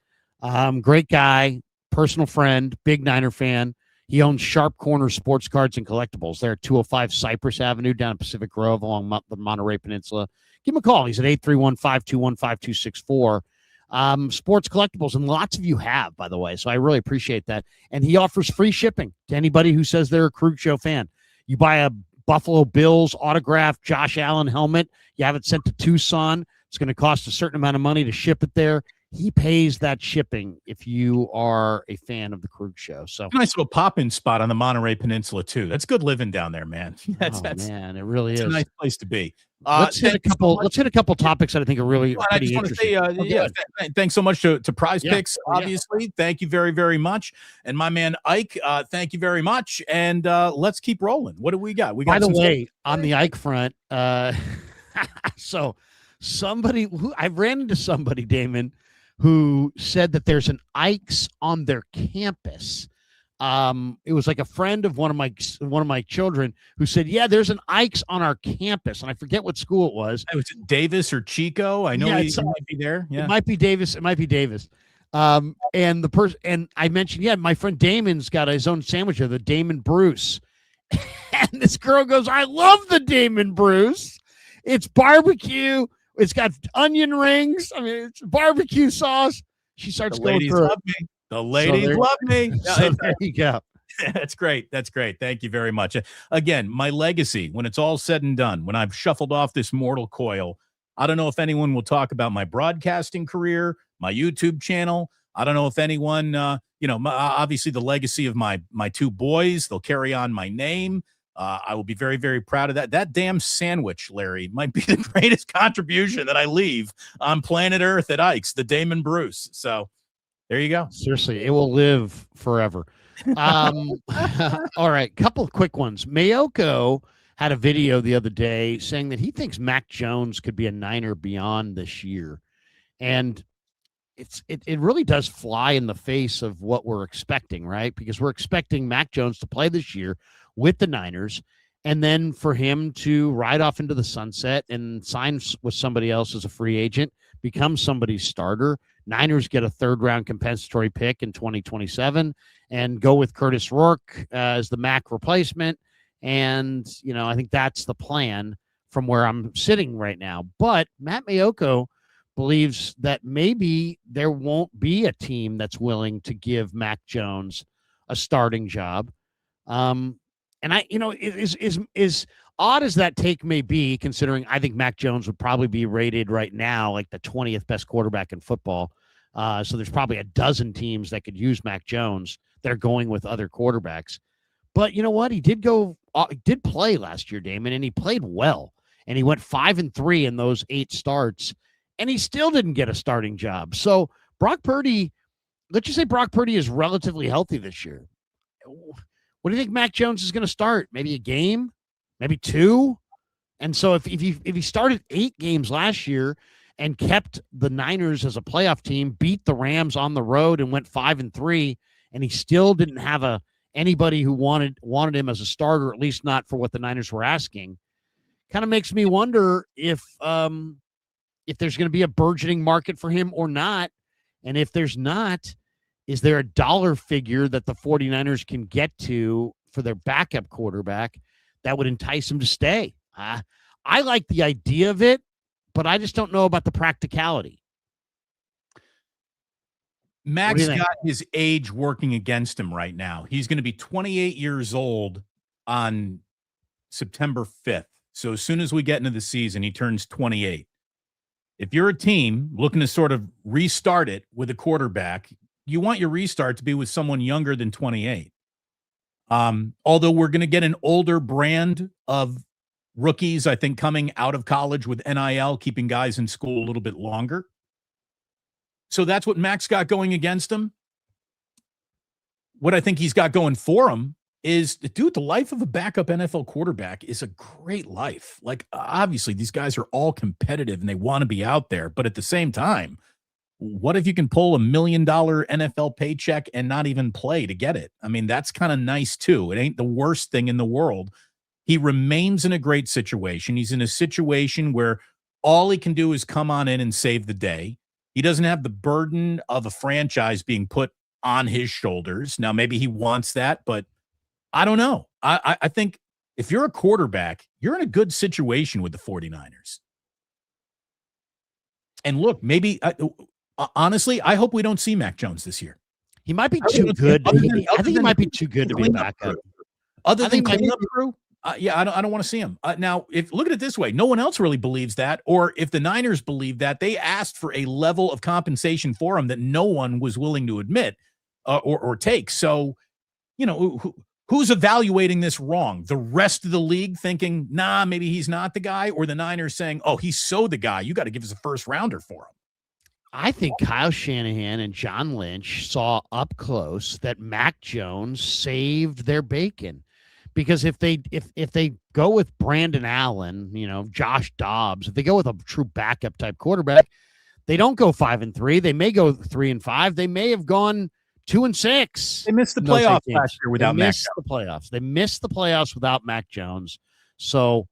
Great guy. Personal friend, big Niner fan. He owns Sharp Corner Sports Cards and Collectibles. They're at 205 Cypress Avenue down in Pacific Grove along the Monterey Peninsula. Give him a call. He's at 831-521-5264. Sports collectibles, and lots of you have, by the way, so I really appreciate that. And he offers free shipping to anybody who says they're a Krug Show fan. You buy a Buffalo Bills autographed Josh Allen helmet, you have it sent to Tucson. It's going to cost a certain amount of money to ship it there. He pays that shipping if you are a fan of the Krug Show. So nice little pop-in spot on the Monterey Peninsula too. That's good living down there, man. Man, it really is a nice place to be. Let's hit a couple topics that I think are really I just want to say, thanks so much to Prize Picks. Obviously, thank you very, very much, and my man Ike, thank you very much. And let's keep rolling. What do we got? By the way, on the Ike front, so somebody I ran into somebody, Damon, who said that there's an Ike's on their campus. It was like a friend of one of my children who said, yeah, there's an Ike's on our campus. And I forget what school it was. Was it Davis or Chico? I know he might be there. Yeah. It might be Davis. And the person, and I mentioned, my friend Damon's got his own sandwich there, the Damon Bruce. And this girl goes, I love the Damon Bruce. It's barbecue. It's got onion rings. It's barbecue sauce. She starts going through it. The ladies love me. So there you go. That's great. That's great. Thank you very much. Again, my legacy, when it's all said and done, when I've shuffled off this mortal coil, I don't know if anyone will talk about my broadcasting career, my YouTube channel. I don't know if anyone, obviously the legacy of my two boys, they'll carry on my name. I will be very, very proud of that. That damn sandwich, Larry, might be the greatest contribution that I leave on planet Earth at Ike's, the Damon Bruce. So there you go. Seriously, it will live forever. All right, couple of quick ones. Mayoko had a video the other day saying that he thinks Mac Jones could be a Niner beyond this year. And it really does fly in the face of what we're expecting, right? Because we're expecting Mac Jones to play this year with the Niners and then for him to ride off into the sunset and sign with somebody else as a free agent, become somebody's starter. Niners get a third-round compensatory pick in 2027 and go with Curtis Rourke as the Mac replacement. And, I think that's the plan from where I'm sitting right now. But Matt Mayoko believes that maybe there won't be a team that's willing to give Mac Jones a starting job. And is odd as that take may be, considering I think Mac Jones would probably be rated right now like the 20th best quarterback in football. So there's probably a dozen teams that could use Mac Jones. They're going with other quarterbacks. But you know what? He did play last year, Damon, and he played well. And he went 5-3 in those 8 starts, and he still didn't get a starting job. So Brock Purdy, let's just say Brock Purdy is relatively healthy this year. What do you think Mac Jones is going to start? Maybe a game, maybe 2. And so if he started 8 games last year and kept the Niners as a playoff team, beat the Rams on the road and went 5-3, and he still didn't have anybody who wanted him as a starter, at least not for what the Niners were asking, kind of makes me wonder if there's going to be a burgeoning market for him or not. And if there's not, is there a dollar figure that the 49ers can get to for their backup quarterback that would entice him to stay? I like the idea of it, but I just don't know about the practicality. Mac's got his age working against him right now. He's going to be 28 years old on September 5th. So as soon as we get into the season, he turns 28. If you're a team looking to sort of restart it with a quarterback, you want your restart to be with someone younger than 28. Although we're going to get an older brand of rookies, I think, coming out of college with NIL, keeping guys in school a little bit longer. So that's what Mac's got going against him. What I think he's got going for him is, dude, the life of a backup NFL quarterback is a great life. Like, obviously, these guys are all competitive and they want to be out there. But at the same time, what if you can pull $1 million NFL paycheck and not even play to get it? I mean, that's kind of nice, too. It ain't the worst thing in the world. He remains in a great situation. He's in a situation where all he can do is come on in and save the day. He doesn't have the burden of a franchise being put on his shoulders. Now, maybe he wants that, but I don't know. I think if you're a quarterback, you're in a good situation with the 49ers. And look, maybe, honestly, I hope we don't see Mac Jones this year. He might be too good. I think he might be too good to be a backup. Other than cleanup crew? Yeah, I don't want to see him. Now, look at it this way. No one else really believes that. Or if the Niners believe that, they asked for a level of compensation for him that no one was willing to admit or take. So, who's evaluating this wrong? The rest of the league thinking, nah, maybe he's not the guy? Or the Niners saying, oh, he's so the guy. You got to give us a first rounder for him. I think Kyle Shanahan and John Lynch saw up close that Mac Jones saved their bacon. Because if they go with Brandon Allen, Josh Dobbs, if they go with a true backup type quarterback, they don't go 5-3. They may go 3-5. They may have gone 2-6. They missed the playoffs last year without Mac Jones. They missed the playoffs without Mac Jones. So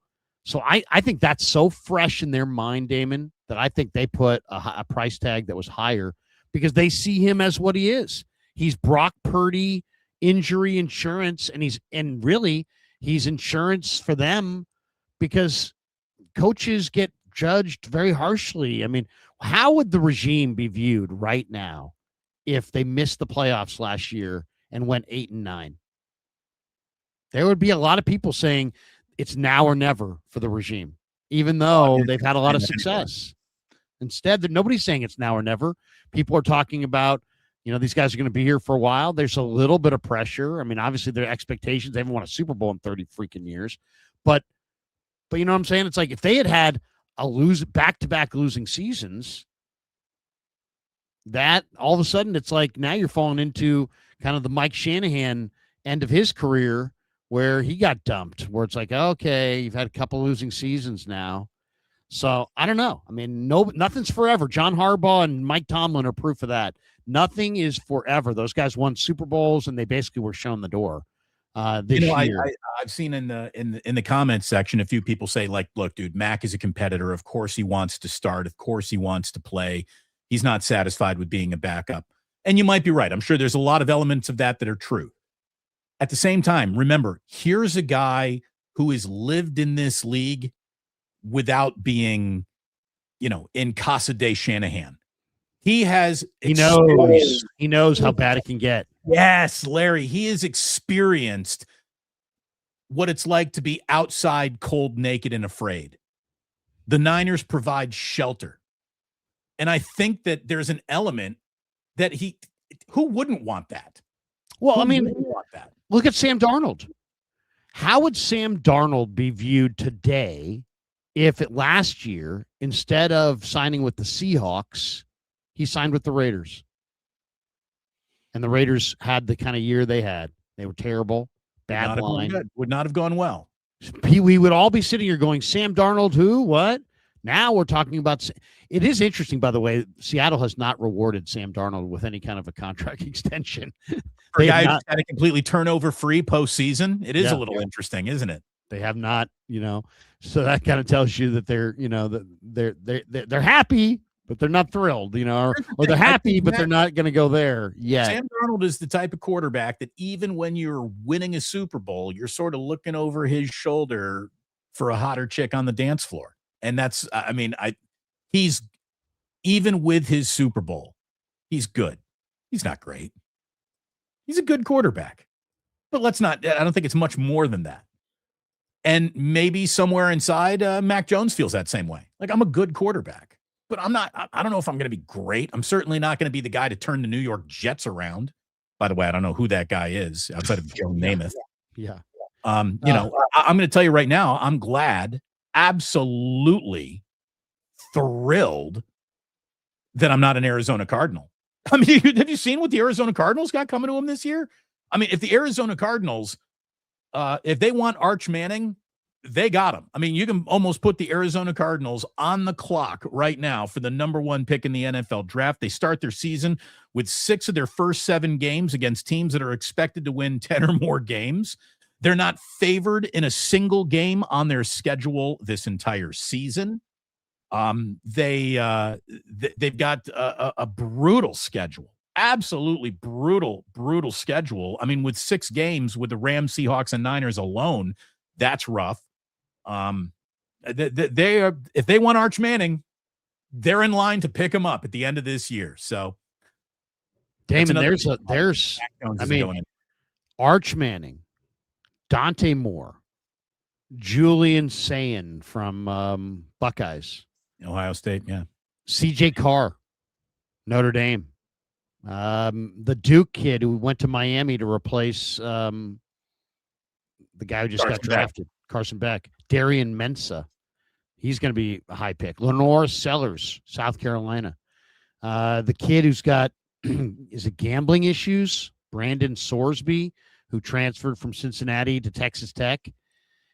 I think that's so fresh in their mind, Damon, that I think they put a price tag that was higher because they see him as what he is. He's Brock Purdy injury insurance, and he's insurance for them because coaches get judged very harshly. I mean, how would the regime be viewed right now if they missed the playoffs last year and went 8-9. There would be a lot of people saying it's now or never for the regime, even though they've had a lot of success. Instead, nobody's saying it's now or never. People are talking about, these guys are going to be here for a while. There's a little bit of pressure. I mean, obviously their expectations, they haven't won a Super Bowl in 30 freaking years, but you know what I'm saying? It's like if they had back-to-back losing seasons, that all of a sudden it's like now you're falling into kind of the Mike Shanahan end of his career where he got dumped, where it's like, okay, you've had a couple losing seasons now. So I don't know. I mean, nothing's forever. John Harbaugh and Mike Tomlin are proof of that. Nothing is forever. Those guys won Super Bowls and they basically were shown the door. This year. I've seen in the comments section a few people say, like, look, dude, Mac is a competitor. Of course he wants to start. Of course he wants to play. He's not satisfied with being a backup. And you might be right. I'm sure there's a lot of elements of that are true. At the same time, remember, here's a guy who has lived in this league without being, in Casa de Shanahan. He knows how bad it can get. Yes, Larry, he has experienced what it's like to be outside, cold, naked, and afraid. The Niners provide shelter. And I think that there's an element that who wouldn't want that? Well, look at Sam Darnold. How would Sam Darnold be viewed today if last year, instead of signing with the Seahawks, he signed with the Raiders? And the Raiders had the kind of year they had. They were terrible, bad line. Would not have gone well. We would all be sitting here going, Sam Darnold, who, what? Now we're talking about – it is interesting, by the way, Seattle has not rewarded Sam Darnold with any kind of a contract extension. For a guy who's had a completely turnover-free postseason, it is a little interesting, isn't it? They have not, so that kind of tells you that they're, they're happy, but they're not thrilled, or they're happy, but they're not going to go there yet. Sam Darnold is the type of quarterback that even when you're winning a Super Bowl, you're sort of looking over his shoulder for a hotter chick on the dance floor. And that's, he's, even with his Super Bowl, he's good. He's not great. He's a good quarterback. But I don't think it's much more than that. And maybe somewhere inside, Mac Jones feels that same way. Like, I'm a good quarterback. But I don't know if I'm going to be great. I'm certainly not going to be the guy to turn the New York Jets around. By the way, I don't know who that guy is outside of Joe Namath. Yeah. I'm going to tell you right now, I'm glad, absolutely thrilled that I'm not an Arizona Cardinal. I mean, have you seen what the Arizona Cardinals got coming to them this year? I mean, if the Arizona Cardinals, if they want Arch Manning, they got him. I mean, you can almost put the Arizona Cardinals on the clock right now for the number 1 pick in the NFL draft. They start their season with 6 of their first 7 games against teams that are expected to win 10 or more games. They're not favored in a single game on their schedule this entire season. They've got a brutal schedule, absolutely brutal schedule. I mean, with 6 games with the Rams, Seahawks, and Niners alone, that's rough. If they want Arch Manning, they're in line to pick him up at the end of this year. So, Damon, Arch Manning, Dante Moore, Julian Sayin from Buckeyes, Ohio State, yeah. CJ Carr, Notre Dame, the Duke kid who went to Miami to replace the guy who just got drafted, Carson Beck, Darian Mensah. He's going to be a high pick. Lenore Sellers, South Carolina. The kid who's got is it gambling issues, Brandon Sorsby, who transferred from Cincinnati to Texas Tech.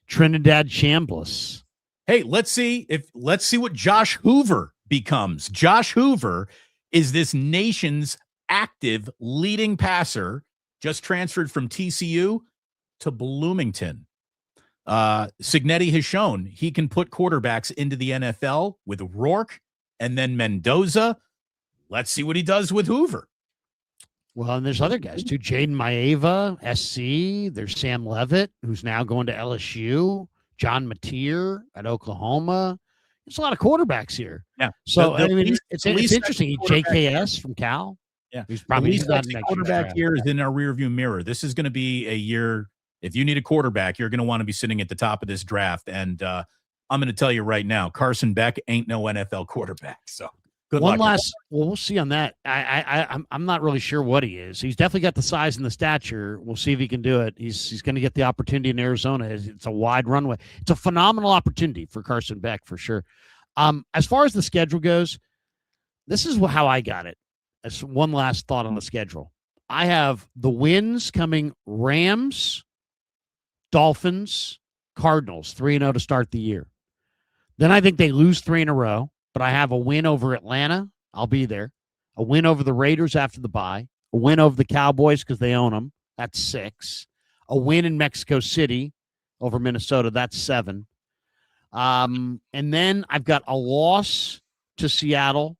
Trinidad Chambliss. Hey, let's see what Josh Hoover becomes. Josh Hoover is this nation's active leading passer, just transferred from TCU to Bloomington. Cignetti has shown he can put quarterbacks into the NFL with Rourke and then Mendoza. Let's see what he does with Hoover. Well, and there's other guys too. Jaden Maeva, SC. There's Sam Levitt, who's now going to LSU. John Mateer at Oklahoma. There's a lot of quarterbacks here. Yeah. So it's interesting. JKS from Cal. Yeah. He's The probably least not sexy next year's quarterback draft. here is in our rearview mirror. This is going to be a year. If you need a quarterback, you're going to want to be sitting at the top of this draft. And I'm going to tell you right now, Carson Beck ain't no NFL quarterback. So good One luck. last, well, we'll see on that. I'm not really sure what he is. He's definitely got the size and the stature. We'll see if he can do it. He's going to get the opportunity in Arizona. It's a wide runway. It's a phenomenal opportunity for Carson Beck for sure. As far as the schedule goes, this is how I got it. As one last thought on the schedule, I have the wins coming: Rams, Dolphins, Cardinals, 3-0 to start the year. Then I think they lose 3 in a row, but I have a win over Atlanta. I'll be there. A win over the Raiders after the bye. A win over the Cowboys because they own them. That's 6. A win in Mexico City over Minnesota. That's 7. And then I've got a loss to Seattle.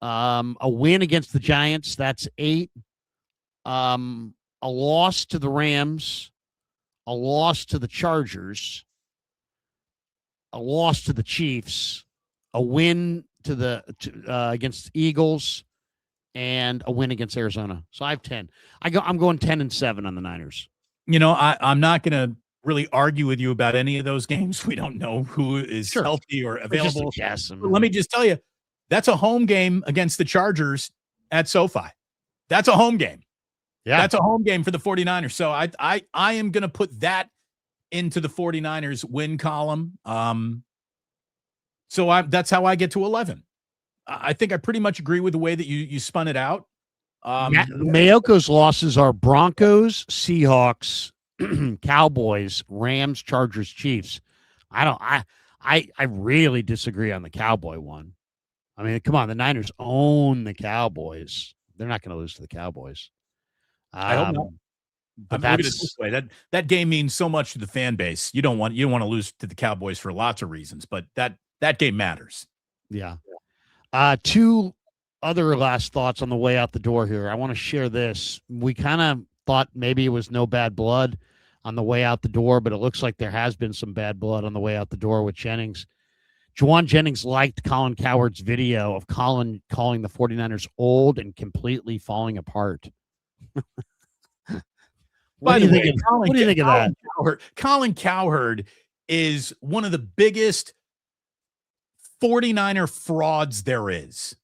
A win against the Giants. That's 8. A loss to the Rams. A loss to the Chargers. A loss to the Chiefs. A win to against Eagles, and a win against Arizona. So I have 10. I'm going 10-7 on the Niners. You know, I'm not going to really argue with you about any of those games. We don't know who is healthy or available. Let me just tell you, that's a home game against the Chargers at SoFi. That's a home game. Yeah. That's a home game for the 49ers. So I am going to put that into the 49ers win column. So that's how I get to 11. I think I pretty much agree with the way that you spun it out. Mayoko's losses are Broncos, Seahawks, Cowboys, Rams, Chargers, Chiefs. I really disagree on the Cowboy one. I mean, come on, the Niners own the Cowboys. They're not going to lose to the Cowboys. I hope not. But look at it this way. That game means so much to the fan base. You don't want to lose to the Cowboys for lots of reasons, but that game matters. Yeah. 2 other last thoughts on the way out the door here. I want to share this. We kind of thought maybe it was no bad blood on the way out the door, but it looks like there has been some bad blood on the way out the door with Jennings. Juwan Jennings liked Colin Cowherd's video of Colin calling the 49ers old and completely falling apart. What do you think of that? Colin Cowherd is one of the biggest 49er frauds there is.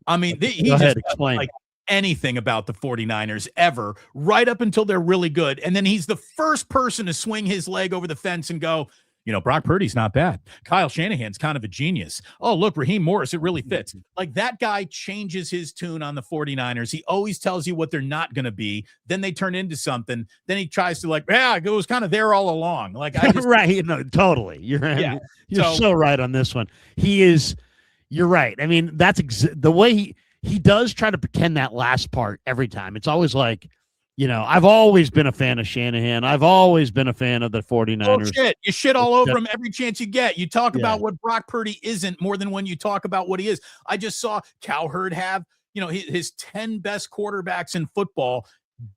I mean, he just doesn't like anything about the 49ers ever, right up until they're really good. And then he's the first person to swing his leg over the fence and go, you know, Brock Purdy's not bad. Kyle Shanahan's kind of a genius. Oh, look, Raheem Morris, it really fits. Like, that guy changes his tune on the 49ers. He always tells you what they're not going to be. Then they turn into something. Then he tries to it was kind of there all along. Like, right. No, totally. You're so right on this one. You're right. I mean, that's the way he does try to pretend that last part every time. It's always like, you know, I've always been a fan of Shanahan. I've always been a fan of the 49ers. Oh, shit. You shit all over him every chance you get. You talk about what Brock Purdy isn't more than when you talk about what he is. I just saw Cowherd have, you know, his 10 best quarterbacks in football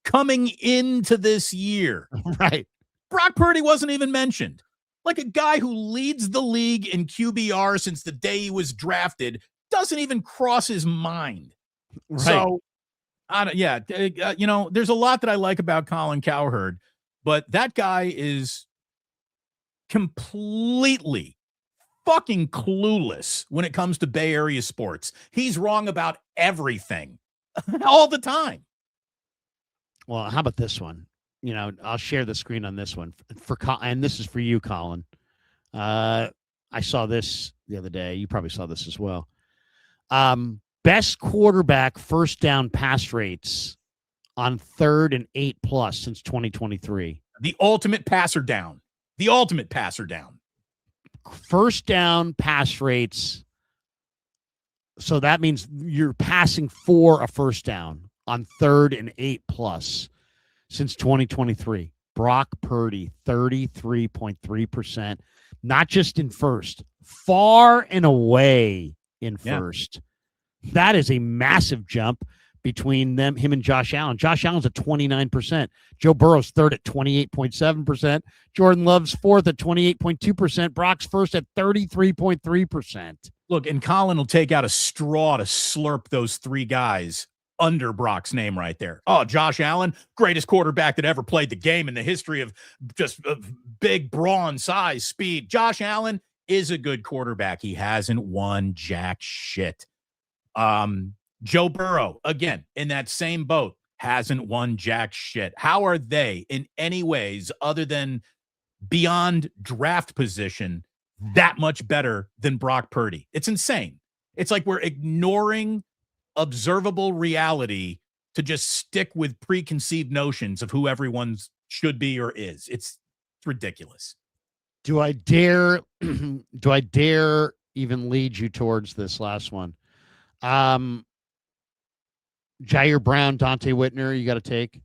coming into this year. Right. Brock Purdy wasn't even mentioned. Like, a guy who leads the league in QBR since the day he was drafted doesn't even cross his mind. Right. So, you know, there's a lot that I like about Colin Cowherd, but that guy is completely fucking clueless when it comes to Bay Area sports. He's wrong about everything all the time. Well, how about this one? You know, I'll share the screen on this one and this is for you, Colin. I saw this the other day. You probably saw this as well. Best quarterback first down pass rates on 3rd and 8+ since 2023. The ultimate passer down. First down pass rates. So that means you're passing for a first down on 3rd and 8+ since 2023. Brock Purdy, 33.3%. Not just in first, far and away in first. That is a massive jump between him and Josh Allen. Josh Allen's at 29%. Joe Burrow's 3rd at 28.7%. Jordan Love's 4th at 28.2%. Brock's first at 33.3%. Look, and Colin will take out a straw to slurp those 3 guys under Brock's name right there. Oh, Josh Allen, greatest quarterback that ever played the game in the history of just big brawn, size, speed. Josh Allen is a good quarterback. He hasn't won jack shit. Joe Burrow, again, in that same boat, hasn't won jack shit. How are they in any ways other than beyond draft position that much better than Brock Purdy? It's insane. It's like we're ignoring observable reality to just stick with preconceived notions of who everyone should be or is. It's ridiculous. Do I dare even lead you towards this last one? Jair Brown, Dante Whitner, you got to take.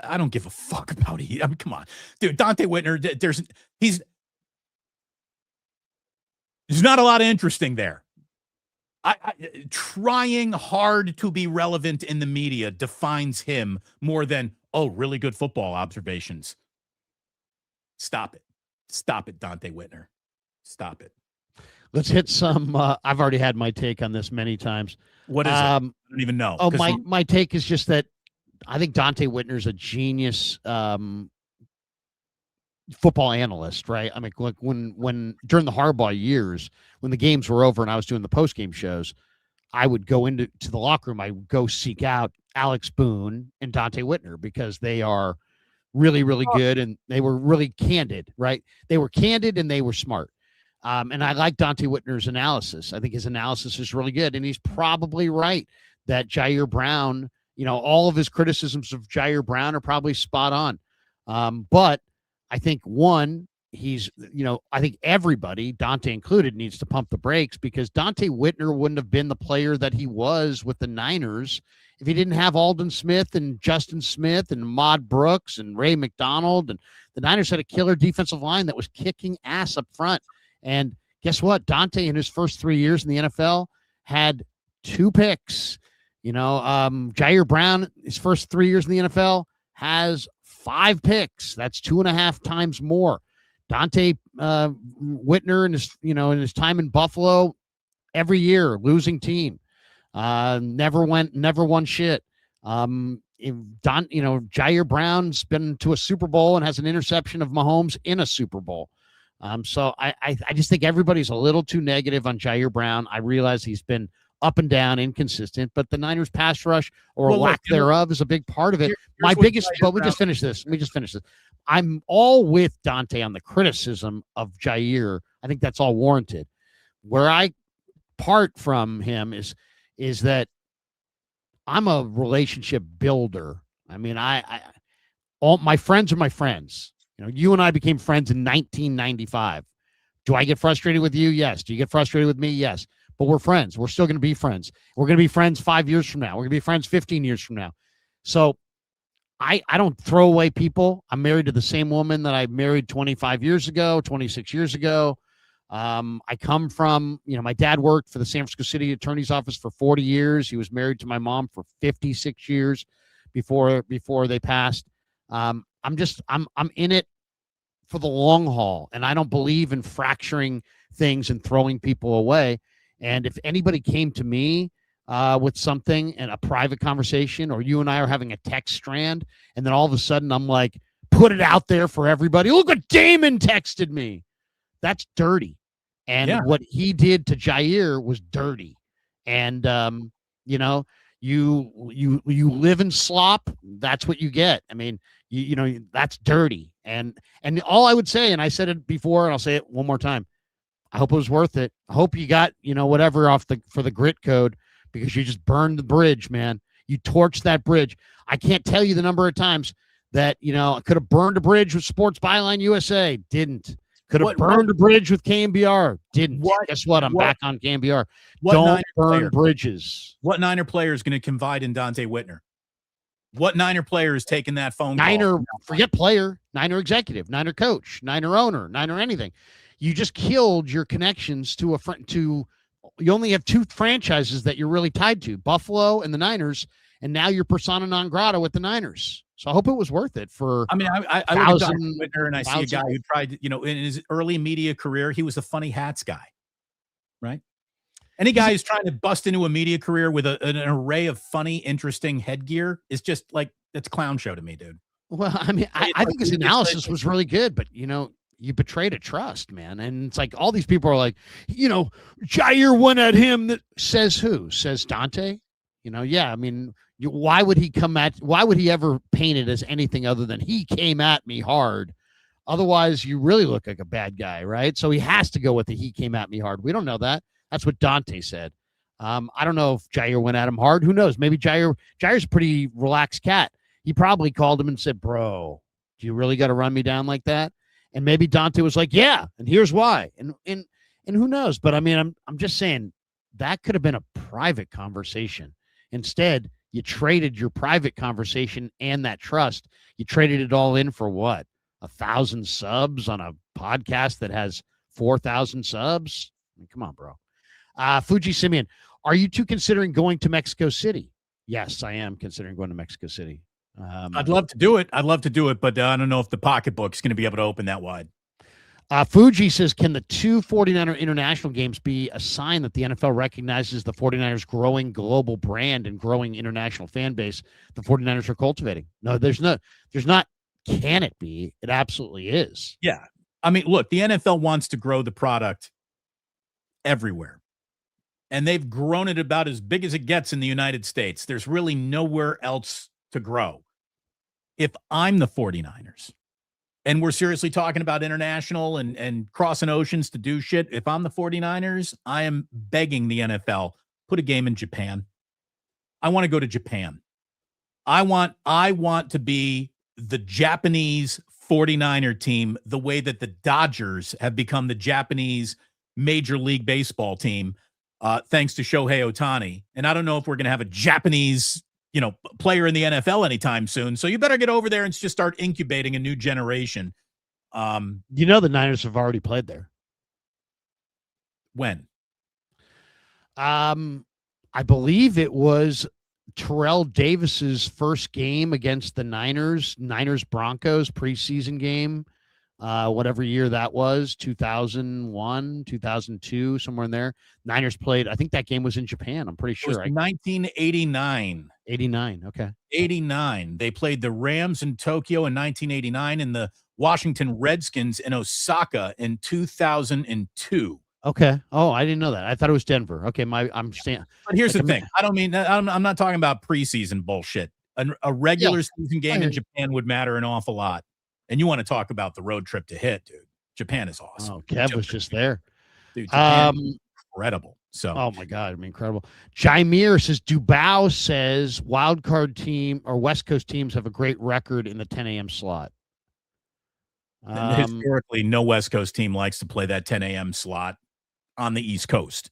I don't give a fuck about it. I mean, come on, dude. Dante Whitner, there's not a lot of interesting there. Trying hard to be relevant in the media defines him more than, oh, really good football observations. Stop it, Dante Whitner. Stop it. Let's hit some. I've already had my take on this many times. What is it? I don't even know. Oh, my take is just that I think Dante Whitner's a genius football analyst, right? I mean, like when during the Harbaugh years, when the games were over and I was doing the post-game shows, I would go into the locker room. I would go seek out Alex Boone and Dante Whitner because they are really, really good and they were really candid, right? They were candid and they were smart. And I like Dante Whitner's analysis. I think his analysis is really good. And he's probably right that Jair Brown, all of his criticisms of Jair Brown are probably spot on. But I think I think everybody, Dante included, needs to pump the brakes because Dante Whitner wouldn't have been the player that he was with the Niners if he didn't have Aldon Smith and Justin Smith and Ahmad Brooks and Ray McDonald. And the Niners had a killer defensive line that was kicking ass up front. And guess what? Dante, in his first 3 years in the NFL, had 2 picks. Jair Brown, his first 3 years in the NFL, has 5 picks. That's 2.5 times more. Dante Whitner in his time in Buffalo, every year losing team, never won shit. Jair Brown's been to a Super Bowl and has an interception of Mahomes in a Super Bowl. So I just think everybody's a little too negative on Jair Brown. I realize he's been up and down, inconsistent, but the Niners pass rush or lack thereof is a big part of it. Let me just finish this. I'm all with Dante on the criticism of Jair. I think that's all warranted. Where I part from him is that I'm a relationship builder. I mean, all my friends are my friends. You and I became friends in 1995. Do I get frustrated with you? Yes. Do you get frustrated with me? Yes. But we're friends. We're still going to be friends. We're going to be friends 5 years from now. We're going to be friends 15 years from now. So I don't throw away people. I'm married to the same woman that I married 25 years ago, 26 years ago. I come from, my dad worked for the San Francisco City Attorney's Office for 40 years. He was married to my mom for 56 years before they passed. I'm in it for the long haul, and I don't believe in fracturing things and throwing people away. And if anybody came to me with something in a private conversation, or you and I are having a text strand, and then all of a sudden I'm like, put it out there for everybody. Look what Damon texted me. That's dirty. And what he did to Jair was dirty. And, you live in slop. That's what you get. I mean, that's dirty. And all I would say, and I said it before, and I'll say it one more time, I hope it was worth it. I hope you got, whatever for the grit code, because you just burned the bridge, man. You torched that bridge. I can't tell you the number of times that, I could have burned a bridge with Sports Byline USA. Didn't. Could have burned a bridge with KMBR. Didn't. Guess what? I'm back on KMBR. Don't burn bridges. What Niner player is going to confide in Dante Whitner? What Niner player is taking that phone call? Forget player. Niner executive. Niner coach. Niner owner. Niner anything. You just killed your connections to you only have 2 franchises that you're really tied to, Buffalo and the Niners, and now you're persona non grata with the Niners. So I hope it was worth it for. I mean, I look at Dr. Whitner and I see a guy who tried, in his early media career, he was a funny hats guy, right? Any guy who's trying to bust into a media career with an array of funny, interesting headgear is just like, it's clown show to me, dude. Well, I mean, I think his analysis was really good, but you betrayed a trust, man. And it's like all these people are like, Jair went at him. That says who? Says Dante? Yeah. I mean, why would he ever paint it as anything other than he came at me hard? Otherwise, you really look like a bad guy, right? So he has to go with the he came at me hard. We don't know that. That's what Dante said. I don't know if Jair went at him hard. Who knows? Maybe Jair's a pretty relaxed cat. He probably called him and said, bro, do you really got to run me down like that? And maybe Dante was like, yeah, and here's why. And who knows? But I mean, I'm just saying that could have been a private conversation. Instead, you traded your private conversation and that trust. You traded it all in for what? 1,000 subs on a podcast that has 4,000 subs? I mean, come on, bro. Fuji Simeon, are you two considering going to Mexico City? Yes, I am considering going to Mexico City. I'd love to do it. But I don't know if the pocketbook is going to be able to open that wide. Fuji says, can the two 49er international games be a sign that the NFL recognizes the 49ers growing global brand and growing international fan base the 49ers are cultivating? No, there's not. Can it be? It absolutely is. Yeah. I mean, look, the NFL wants to grow the product everywhere. And they've grown it about as big as it gets in the United States. There's really nowhere else to grow. If I'm the 49ers and we're seriously talking about international and crossing oceans to do shit, if I'm the 49ers, I am begging the NFL, put a game in Japan. I want to go to Japan. I want to be the Japanese 49er team the way that the Dodgers have become the Japanese Major League Baseball team, thanks to Shohei Ohtani. And I don't know if we're going to have a Japanese, player in the NFL anytime soon. So you better get over there and just start incubating a new generation. The Niners have already played there. When? I believe it was Terrell Davis's first game against the Niners Broncos preseason game, whatever year that was, 2001, 2002, somewhere in there. Niners played, I think that game was in Japan. I'm pretty sure. 1989. 89. Okay. 89. They played the Rams in Tokyo in 1989 and the Washington Redskins in Osaka in 2002. Okay. Oh, I didn't know that. I thought it was Denver. Okay. I'm saying. But here's the thing. I'm not talking about preseason bullshit. A regular season game in Japan would matter an awful lot. And you want to talk about the road trip to hit, dude. Japan is awesome. Oh, Kev was just there. Dude, Japan is incredible. So, oh my God, I mean, incredible. Jaimir says Dubao says wild card team or West Coast teams have a great record in the 10 a.m. slot. Historically, no West Coast team likes to play that 10 a.m. slot on the East Coast.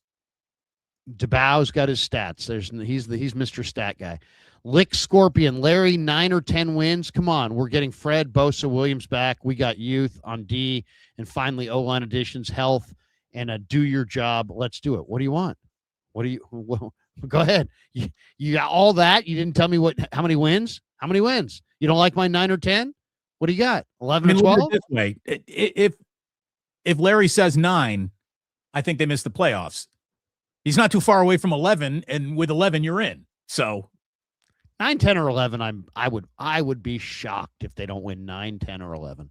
Dubao's got his stats. He's Mr. Stat guy. Lick Scorpion, Larry, 9 or 10 wins. Come on, we're getting Fred, Bosa, Williams back. We got youth on D, and finally O-line additions, health, and do your job. Let's do it. What do you want? Go ahead. You got all that. You didn't tell me how many wins? How many wins? You don't like my 9 or 10? What do you got? 11 or 12? This way, if Larry says 9, I think they missed the playoffs. He's not too far away from 11, and with 11, you're in. So 9, 10, or 11, I would be shocked if they don't win 9, 10, or 11.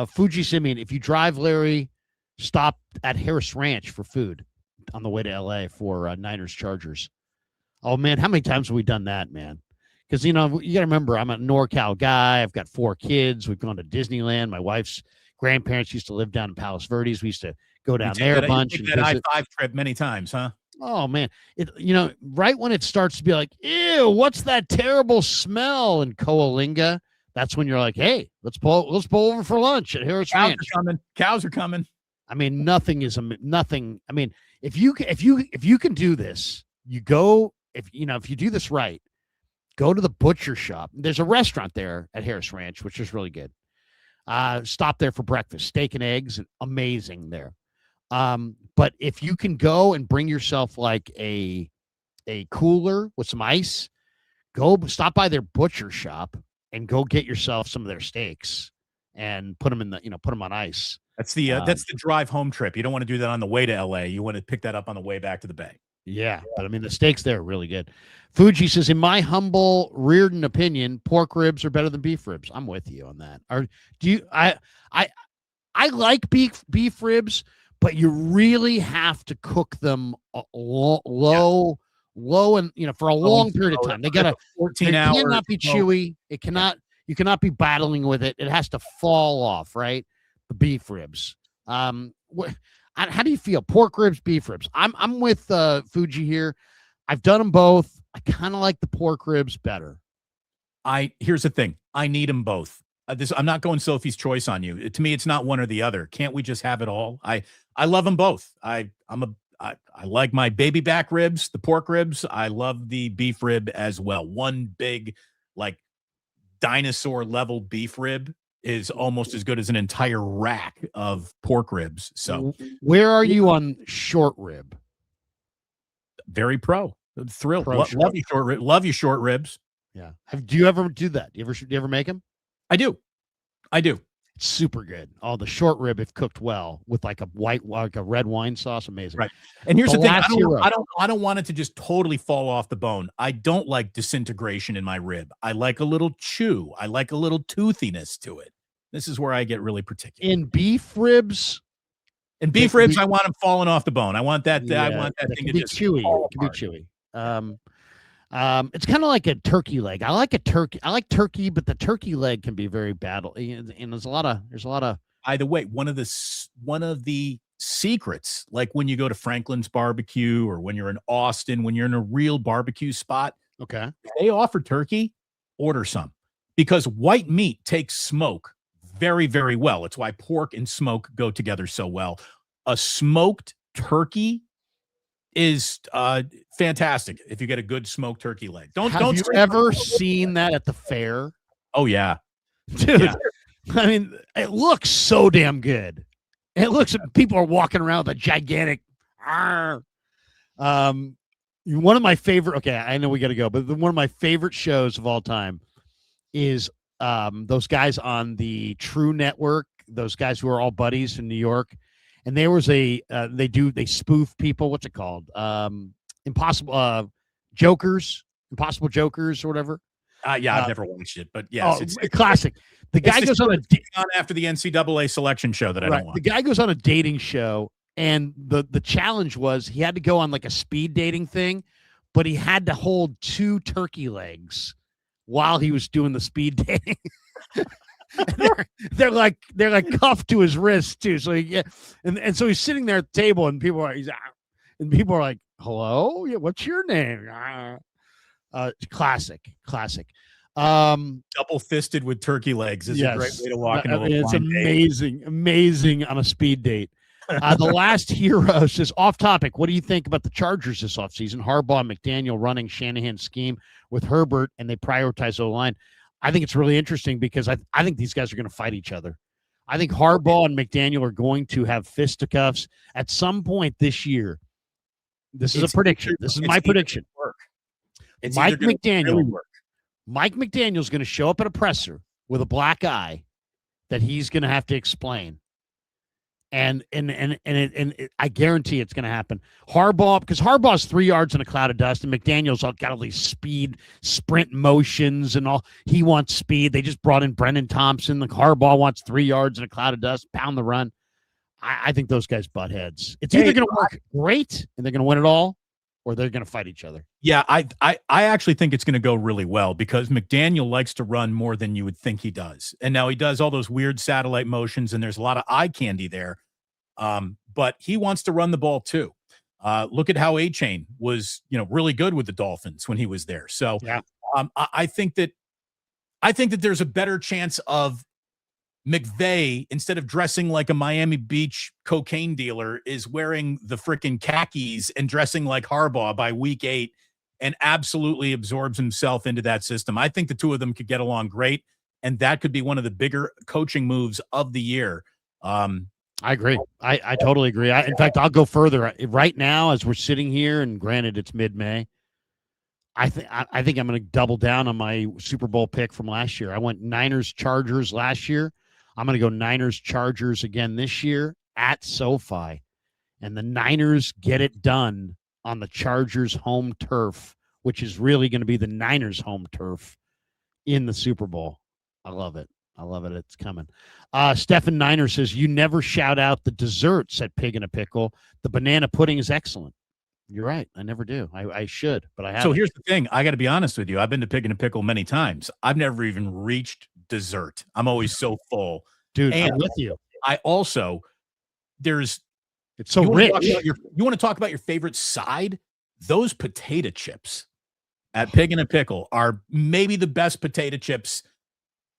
Fuji Simeon, if you drive Larry, stop at Harris Ranch for food on the way to LA for Niners Chargers. Oh man, how many times have we done that, man? Because you got to remember, I'm a NorCal guy. I've got 4 kids. We've gone to Disneyland. My wife's grandparents used to live down in Palos Verdes. We used to go down there a bunch. You take that I-5 trip many times, huh? Oh man, right when it starts to be like, ew, what's that terrible smell in Coalinga? That's when you're like, hey, let's pull over for lunch at Harris Ranch. Cows are coming. I mean, nothing. I mean, if you can do this, you go. If you do this right, go to the butcher shop. There's a restaurant there at Harris Ranch, which is really good. Stop there for breakfast, steak and eggs, amazing there. But if you can go and bring yourself like a cooler with some ice, go stop by their butcher shop and go get yourself some of their steaks and put them on ice. That's the drive home trip. You don't want to do that on the way to LA. You want to pick that up on the way back to the Bay. Yeah, but I mean the steaks there are really good. Fuji says, in my humble Reardon opinion, pork ribs are better than beef ribs. I'm with you on that. I like beef ribs, but you really have to cook them low, and for a long period of time. They gotta 14 hours. It cannot be chewy. It cannot. You cannot be battling with it. It has to fall off, right? The beef ribs. How do you feel? Pork ribs, beef ribs. I'm with Fuji here. I've done them both. I kind of like the pork ribs better. Here's the thing. I need them both. I'm not going Sophie's choice on you. To me, it's not one or the other. Can't we just have it all? I love them both. I like my baby back ribs, the pork ribs. I love the beef rib as well. One big, like, dinosaur level beef rib is almost as good as an entire rack of pork ribs. So where are you on short rib? Very thrilled. Love you short rib. Love you short ribs. Yeah. Do you ever do that? Do you ever make them? I do. It's super good. Oh, the short rib, if cooked well with like a red wine sauce, amazing. Right. And here's the thing. I don't want it to just totally fall off the bone. I don't like disintegration in my rib. I like a little chew. I like a little toothiness to it. This is where I get really particular. In beef ribs, I want them falling off the bone. I want that. Yeah, I want that thing to just chewy. It can be chewy. It's kind of like a turkey leg. I like turkey, but the turkey leg can be very bad. And there's a lot of. Either way, one of the secrets, like when you go to Franklin's Barbecue or when you're in Austin, when you're in a real barbecue spot, okay, if they offer turkey, order some, because white meat takes smoke very, very well. It's why pork and smoke go together so well. A smoked turkey is fantastic if you get a good smoked turkey leg. Have you ever seen that at the fair? Oh yeah, dude. Yeah. I mean, it looks so damn good. People are walking around with a gigantic. One of my favorite. Okay, I know we got to go, but one of my favorite shows of all time is those guys on the True Network. Those guys who are all buddies in New York. And there was they spoof people. What's it called? Impossible Jokers or whatever. Yeah, I've never watched it, but yes, it's classic. The guy goes on after the NCAA selection show that I don't want. The guy goes on a dating show, and the challenge was he had to go on like a speed dating thing, but he had to hold 2 turkey legs while he was doing the speed dating. they're like cuffed to his wrist too. So and so he's sitting there at the table, and people are like, "Hello, yeah, what's your name?" Classic. Double fisted with turkey legs is a great way to walk into it's amazing on a speed date. The last hero says, off topic, what do you think about the Chargers this offseason? Harbaugh and McDaniel running Shanahan's scheme with Herbert, and they prioritize O-line. I think it's really interesting because I think these guys are going to fight each other. I think Harbaugh and McDaniel are going to have fisticuffs at some point this year. This is a prediction. This is my prediction. Mike McDaniel's going to show up at a presser with a black eye that he's going to have to explain. And I guarantee it's going to happen. Because Harbaugh's 3 yards in a cloud of dust, and McDaniel's got all these speed sprint motions and all. He wants speed. They just brought in Brendan Thompson. Harbaugh wants 3 yards in a cloud of dust, pound the run. I think those guys butt heads. It's either going to work great and they're going to win it all, or they're going to fight each other. Yeah, I actually think it's going to go really well because McDaniel likes to run more than you would think he does. And now he does all those weird satellite motions, and there's a lot of eye candy there. But he wants to run the ball too. Look at how A-Chain was, really good with the Dolphins when he was there. So yeah. I think that there's a better chance of McVay, instead of dressing like a Miami Beach cocaine dealer, is wearing the freaking khakis and dressing like Harbaugh by week 8 and absolutely absorbs himself into that system. I think the two of them could get along great, and that could be one of the bigger coaching moves of the year. I agree. I totally agree. In fact, I'll go further. Right now, as we're sitting here, and granted it's mid-May, I think I'm going to double down on my Super Bowl pick from last year. I went Niners Chargers last year. I'm going to go Niners Chargers again this year at SoFi. And the Niners get it done on the Chargers home turf, which is really going to be the Niners home turf in the Super Bowl. I love it. I love it. It's coming. Stephen Niner says, you never shout out the desserts at Pig in a Pickle. The banana pudding is excellent. You're right. I never do. I should, but I haven't. So here's the thing. I got to be honest with you. I've been to Pig in a Pickle many times. I've never even reached dessert. I'm always so full. Dude, and I'm with you. I also, it's so rich. You want to talk about your favorite side? Those potato chips at Pig in a Pickle are maybe the best potato chips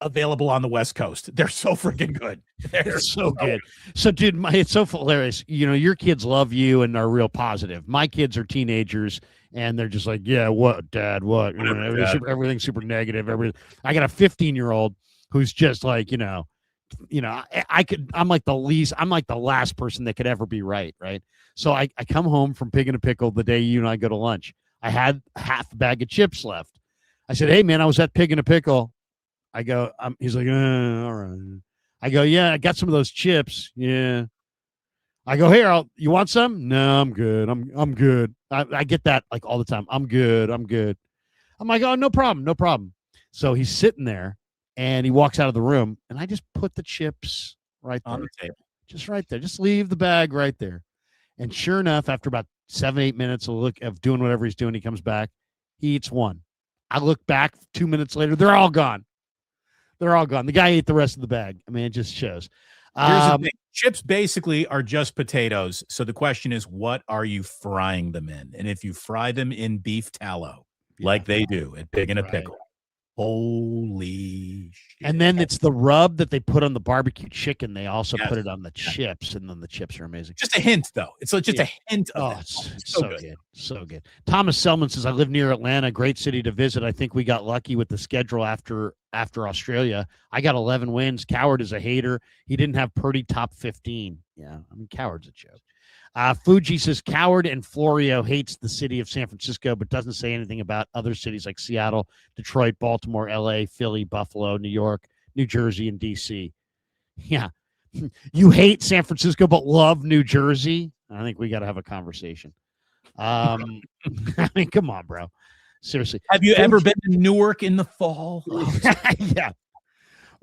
available on the West Coast. They're so freaking good. They're so good. So, dude, it's so hilarious. You know, your kids love you and are real positive. My kids are teenagers, and they're just like, yeah, what, Dad, what? You know, everything's super negative. I got a 15-year-old who's just like, I'm like the last person that could ever be right. So I come home from Pig in a Pickle the day you and I go to lunch. I had half a bag of chips left. I said, hey, man, I was at Pig in a Pickle. I go, he's like, all right. I go, yeah, I got some of those chips. Yeah. I go, here, you want some? No, I'm good. I'm good. I get that like all the time. I'm good. I'm like, oh, no problem. So he's sitting there and he walks out of the room and I just put the chips right there. On the table. Just right there. Just leave the bag right there. And sure enough, after about 7-8 minutes of doing whatever he's doing, he comes back. He eats one. I look back 2 minutes later. They're all gone. The guy ate the rest of the bag. I mean, it just shows. Here's the thing. Chips basically are just potatoes. So the question is, what are you frying them in? And if you fry them in beef tallow, like they do at Pig in a Pickle, holy shit. And then it's the rub that they put on the barbecue chicken. They also put it on the chips, and then the chips are amazing. Just a hint, though. It's just a hint of it's so good. So good. Thomas Selman says, I live near Atlanta, great city to visit. I think we got lucky with the schedule after Australia. I got 11 wins. Coward is a hater. He didn't have Purdy top 15. Yeah, I mean, Coward's a joke. Fuji says Coward and Florio hates the city of San Francisco, but doesn't say anything about other cities like Seattle, Detroit, Baltimore, LA, Philly, Buffalo, New York, New Jersey, and DC. Yeah. You hate San Francisco, but love New Jersey. I think we got to have a conversation. I mean, come on, bro. Seriously. Have you ever been to Newark in the fall? Yeah.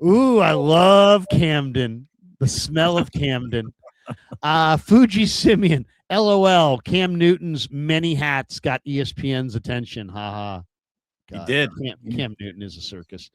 Ooh, I love Camden. The smell of Camden. Fuji Simeon, LOL. Cam Newton's many hats got ESPN's attention. Ha He did. Cam Newton is a circus.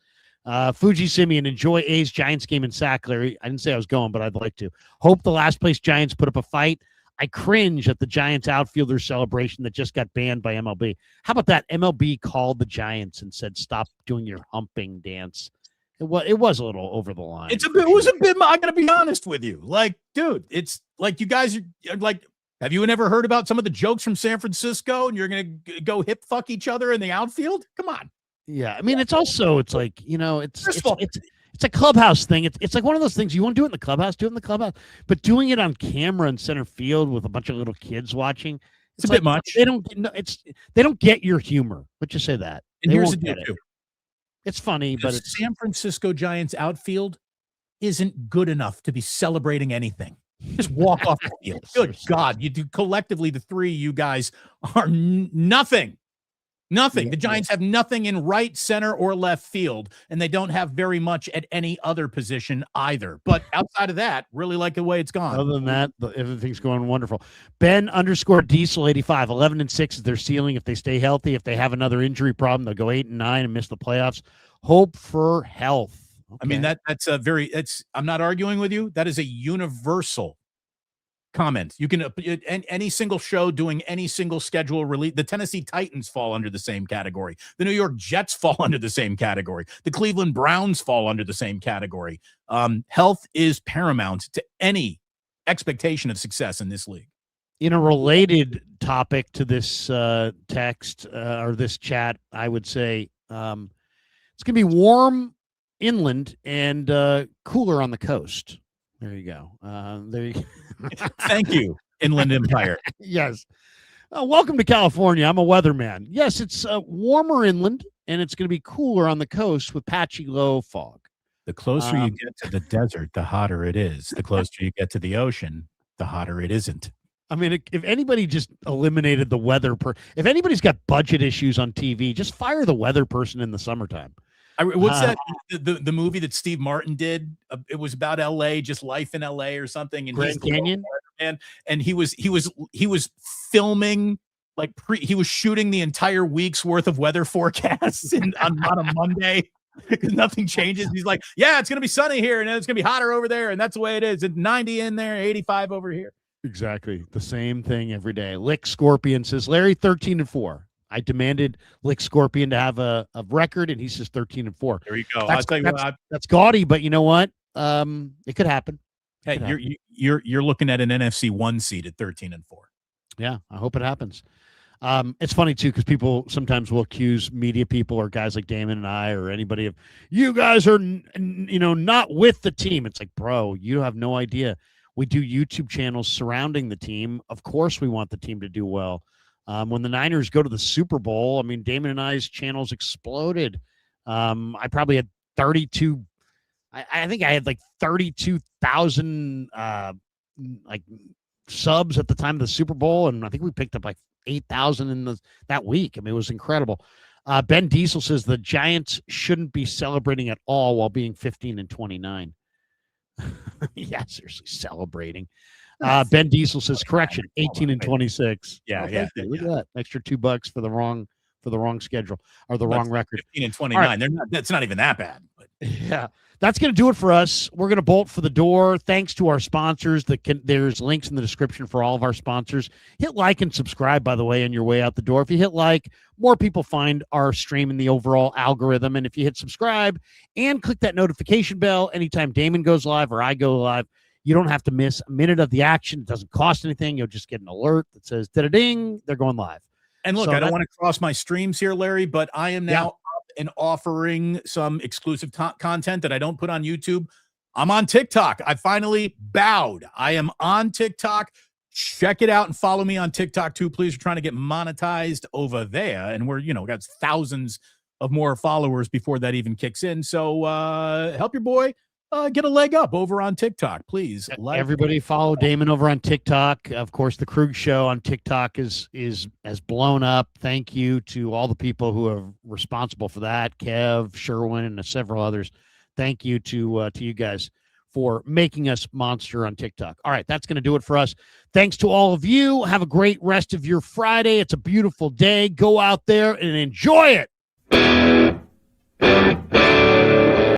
Fuji Simeon, enjoy A's Giants game in Sac, Larry. I didn't say I was going, but I'd like to. Hope the last place Giants put up a fight. I cringe at the Giants outfielder celebration that just got banned by MLB. How about that? MLB called the Giants and said, stop doing your humping dance. It was a little over the line. It was a bit. I'm going to be honest with you. Like, dude, it's like you guys are like, have you never heard about some of the jokes from San Francisco and you're going to go hip fuck each other in the outfield? Come on. Yeah. I mean, it's like, it's a clubhouse thing. It's like one of those things you want to do it in the clubhouse, do it in the clubhouse, but doing it on camera in center field with a bunch of little kids watching, it's a bit much. They don't get your humor. Let's just say that. And here's the deal too. It's funny, but it's San Francisco Giants outfield isn't good enough to be celebrating anything. Just walk off the field. Good God. You do collectively, the three of you guys are nothing. Nothing. The Giants have nothing in right, center, or left field, and they don't have very much at any other position either. But outside of that, really like the way it's gone. Other than that, everything's going wonderful. Ben_Diesel85, 11-6 is their ceiling if they stay healthy. If they have another injury problem, they'll go 8-9 and miss the playoffs. Hope for health. Okay. I mean, that's a I'm not arguing with you. That is a universal comment. You can any single show doing any single schedule release. The Tennessee Titans fall under the same category. The New York Jets fall under the same category. The Cleveland Browns fall under the same category. Health is paramount to any expectation of success in this league. In a related topic to this text or this chat, I would say it's going to be warm inland and cooler on the coast. There you go. There you go. Thank you, Inland Empire. Yes. Welcome to California. I'm a weatherman. Yes, it's warmer inland, and it's going to be cooler on the coast with patchy low fog. The closer you get to the desert, the hotter it is. The closer you get to the ocean, the hotter it isn't. I mean, if anybody just eliminated the weather, if anybody's got budget issues on TV, just fire the weather person in the summertime. What's that? The movie that Steve Martin did? It was about L.A., just life in L.A. or something. And Grand Canyon, and he was filming he was shooting the entire week's worth of weather forecasts on a Monday because nothing changes. He's like, yeah, it's gonna be sunny here, and it's gonna be hotter over there, and that's the way it is. It's 90 in there, 85 over here. Exactly the same thing every day. Lick Scorpion says, Larry, 13-4. I demanded Lick Scorpion to have a record, and he says 13-4. There you go. I'll tell you what, that's gaudy, but you know what? It could happen. Hey, you're looking at an NFC 1 seed at 13-4. Yeah, I hope it happens. It's funny too because people sometimes will accuse media people or guys like Damon and I or anybody of, you guys are not with the team. It's like, bro, you have no idea. We do YouTube channels surrounding the team. Of course, we want the team to do well. When the Niners go to the Super Bowl, I mean, Damon and I's channels exploded. I probably had 32. I think I had like 32,000 subs at the time of the Super Bowl, and I think we picked up like 8,000 in that week. I mean, it was incredible. Ben Diesel says the Giants shouldn't be celebrating at all while being 15-29. Yeah, seriously, celebrating. Ben Diesel says correction, 18-26. Yeah. Look at that, extra $2 for the wrong schedule or the wrong record. 15-29. Right. That's not even that bad. But. Yeah, that's going to do it for us. We're going to bolt for the door. Thanks to our sponsors. There's links in the description for all of our sponsors. Hit like and subscribe, by the way, on your way out the door. If you hit like, more people find our stream in the overall algorithm. And if you hit subscribe and click that notification bell anytime Damon goes live or I go live, you don't have to miss a minute of the action. It doesn't cost anything. You'll just get an alert that says, da-da-ding, they're going live. And look, I don't want to cross my streams here, Larry, but I am now up and offering some exclusive content that I don't put on YouTube. I'm on TikTok. I finally bowed. I am on TikTok. Check it out and follow me on TikTok too, please. We're trying to get monetized over there, and we're got thousands of more followers before that even kicks in. So help your boy get a leg up over on TikTok, please. Everybody follow Damon over on TikTok. Of course, the Krug Show on TikTok has blown up. Thank you to all the people who are responsible for that. Kev, Sherwin, and several others. Thank you to you guys for making us monster on TikTok. All right, that's going to do it for us. Thanks to all of you. Have a great rest of your Friday. It's a beautiful day. Go out there and enjoy it.